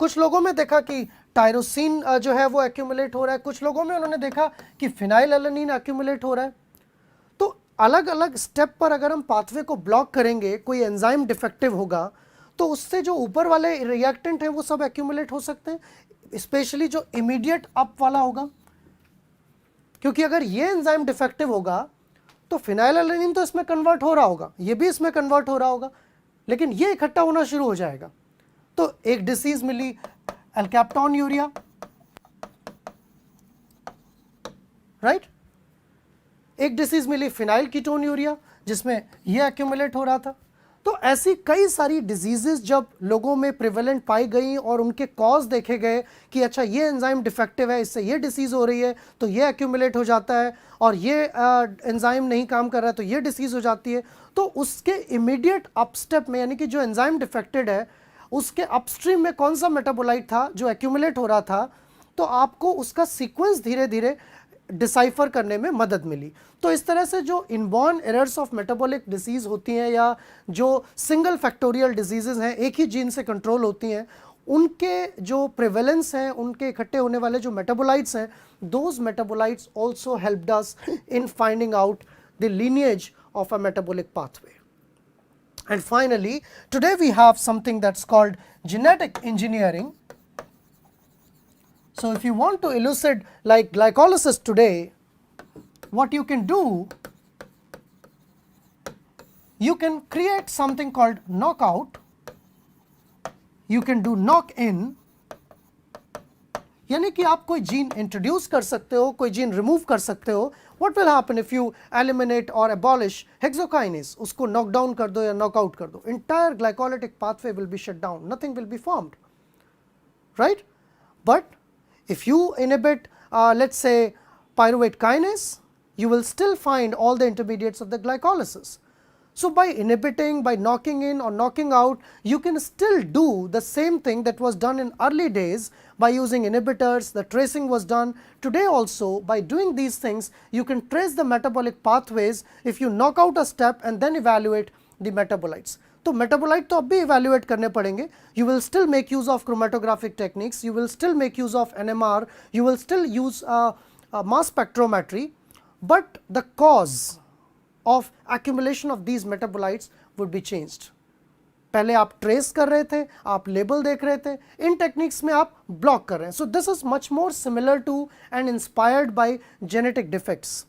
कुछ लोगों में देखा कि टायरोसिन जो है वो एक्यूमुलेट हो रहा है. कुछ लोगों में उन्होंने देखा कि फिनाइल एलानिन एक्यूमुलेट हो रहा है. तो अलग अलग स्टेप पर अगर हम पाथवे को ब्लॉक करेंगे, कोई एंजाइम डिफेक्टिव होगा, तो उससे जो ऊपर वाले रिएक्टेंट हैं वो सब एक्यूमुलेट हो सकते हैं, स्पेशली जो इमीडिएट अप वाला होगा. क्योंकि अगर ये एंजाइम डिफेक्टिव होगा तो फिनाइल एलानिन तो इसमें कन्वर्ट हो रहा होगा, ये भी इसमें कन्वर्ट हो रहा होगा, लेकिन ये इकट्ठा होना शुरू हो जाएगा. तो एक डिसीज मिली एल्कैप्टोन्यूरिया, राइट. एक डिसीज मिली फिनाइल कीटोन्यूरिया जिसमें ये एक्यूमुलेट हो रहा था. तो ऐसी कई सारी डिजीजेस जब लोगों में प्रिवेलेंट पाई गई और उनके कॉज देखे गए कि अच्छा ये एंजाइम डिफेक्टिव है, इससे ये डिसीज़ हो रही है, तो ये एक्यूमुलेट हो जाता है, और ये एंजाइम नहीं काम कर रहा है तो ये डिसीज़ हो जाती है. तो उसके इमीडिएट अपस्टेप में, यानी कि जो एंजाइम डिफेक्टेड है उसके अपस्ट्रीम में कौन सा मेटाबोलाइट था जो एक्यूमुलेट हो रहा था, तो आपको उसका सीक्वेंस धीरे धीरे डिसाइफर करने में मदद मिली. तो इस तरह से जो inborn errors of metabolic disease होती हैं या जो सिंगल फैक्टोरियल डिजीज़ेस हैं, एक ही जीन से कंट्रोल होती हैं, उनके जो प्रिवेलेंस हैं, उनके इकट्ठे होने वाले जो मेटाबोलाइट्स हैं, those metabolites also helped us in finding out the lineage of a metabolic pathway. And finally, today we have something that's called genetic engineering. So if you want to elucidate like glycolysis today, what you can do, you can create something called knockout, you can do knock in, यानी कि आप कोई gene introduce कर सकते हो, कोई gene remove कर सकते हो. What will happen if you eliminate or abolish hexokinase? उसको नॉक डाउन कर दो या नॉकआउट कर दो, entire glycolytic pathway will be shut down, nothing will be formed, right? But if you inhibit let's say pyruvate kinase, you will still find all the intermediates of the glycolysis. So by inhibiting, by knocking in or knocking out, you can still do the same thing that was done in early days by using inhibitors. The tracing was done. Today also, by doing these things, you can trace the metabolic pathways if you knock out a step and then evaluate the metabolites. तो metabolite तो अब भी evaluate करने पड़ेंगे. You will still make use of chromatographic techniques, you will still make use of NMR, you will still use mass spectrometry, but the cause of accumulation of these metabolites would be changed. पहले आप trace कर रहे थे, आप label देख रहे थे, इन techniques में आप ब्लॉक कर रहे हैं. So this is much more similar to and inspired by genetic defects.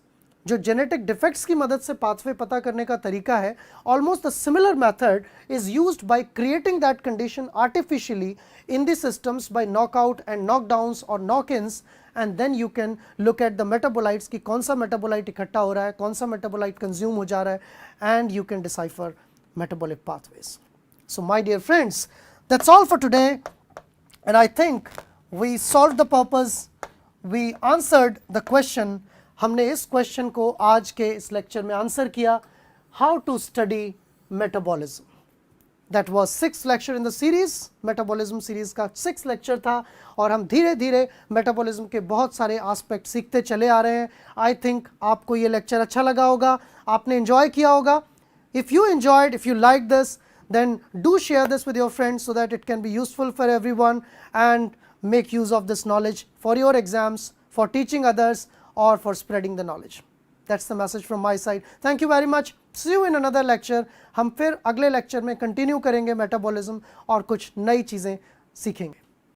जो जेनेटिक डिफेक्ट्स की मदद से पाथवे पता करने का तरीका है, almost the similar method is used by creating that condition artificially in the systems by knockout and knockdowns और knock-ins, and then you can look at the metabolites कि कौन सा मेटाबोलाइट इकट्ठा हो रहा है, कौन सा मेटाबोलाइट कंज्यूम हो जा रहा है, and you can decipher metabolic pathways. So my dear friends, that's all for today, and I think we solved the purpose, we answered the question. हमने इस क्वेश्चन को आज के इस लेक्चर में आंसर किया, how to study metabolism. That was 6th lecture in the series, metabolism series का 6th lecture था, और हम धीरे धीरे metabolism के बहुत सारे aspect सीखते चले आ रहे हैं. I think आपको ये lecture अच्छा लगा होगा, आपने enjoy किया होगा. If you enjoyed, if you liked this, then do share this with your friends so that it can be useful for everyone, and make use of this knowledge for your exams, for teaching others, or for spreading the knowledge. That's the message from my side. Thank you very much. See you in another lecture. हम फिर अगले lecture में continue करेंगे metabolism और कुछ नई चीज़ें सीखेंगे.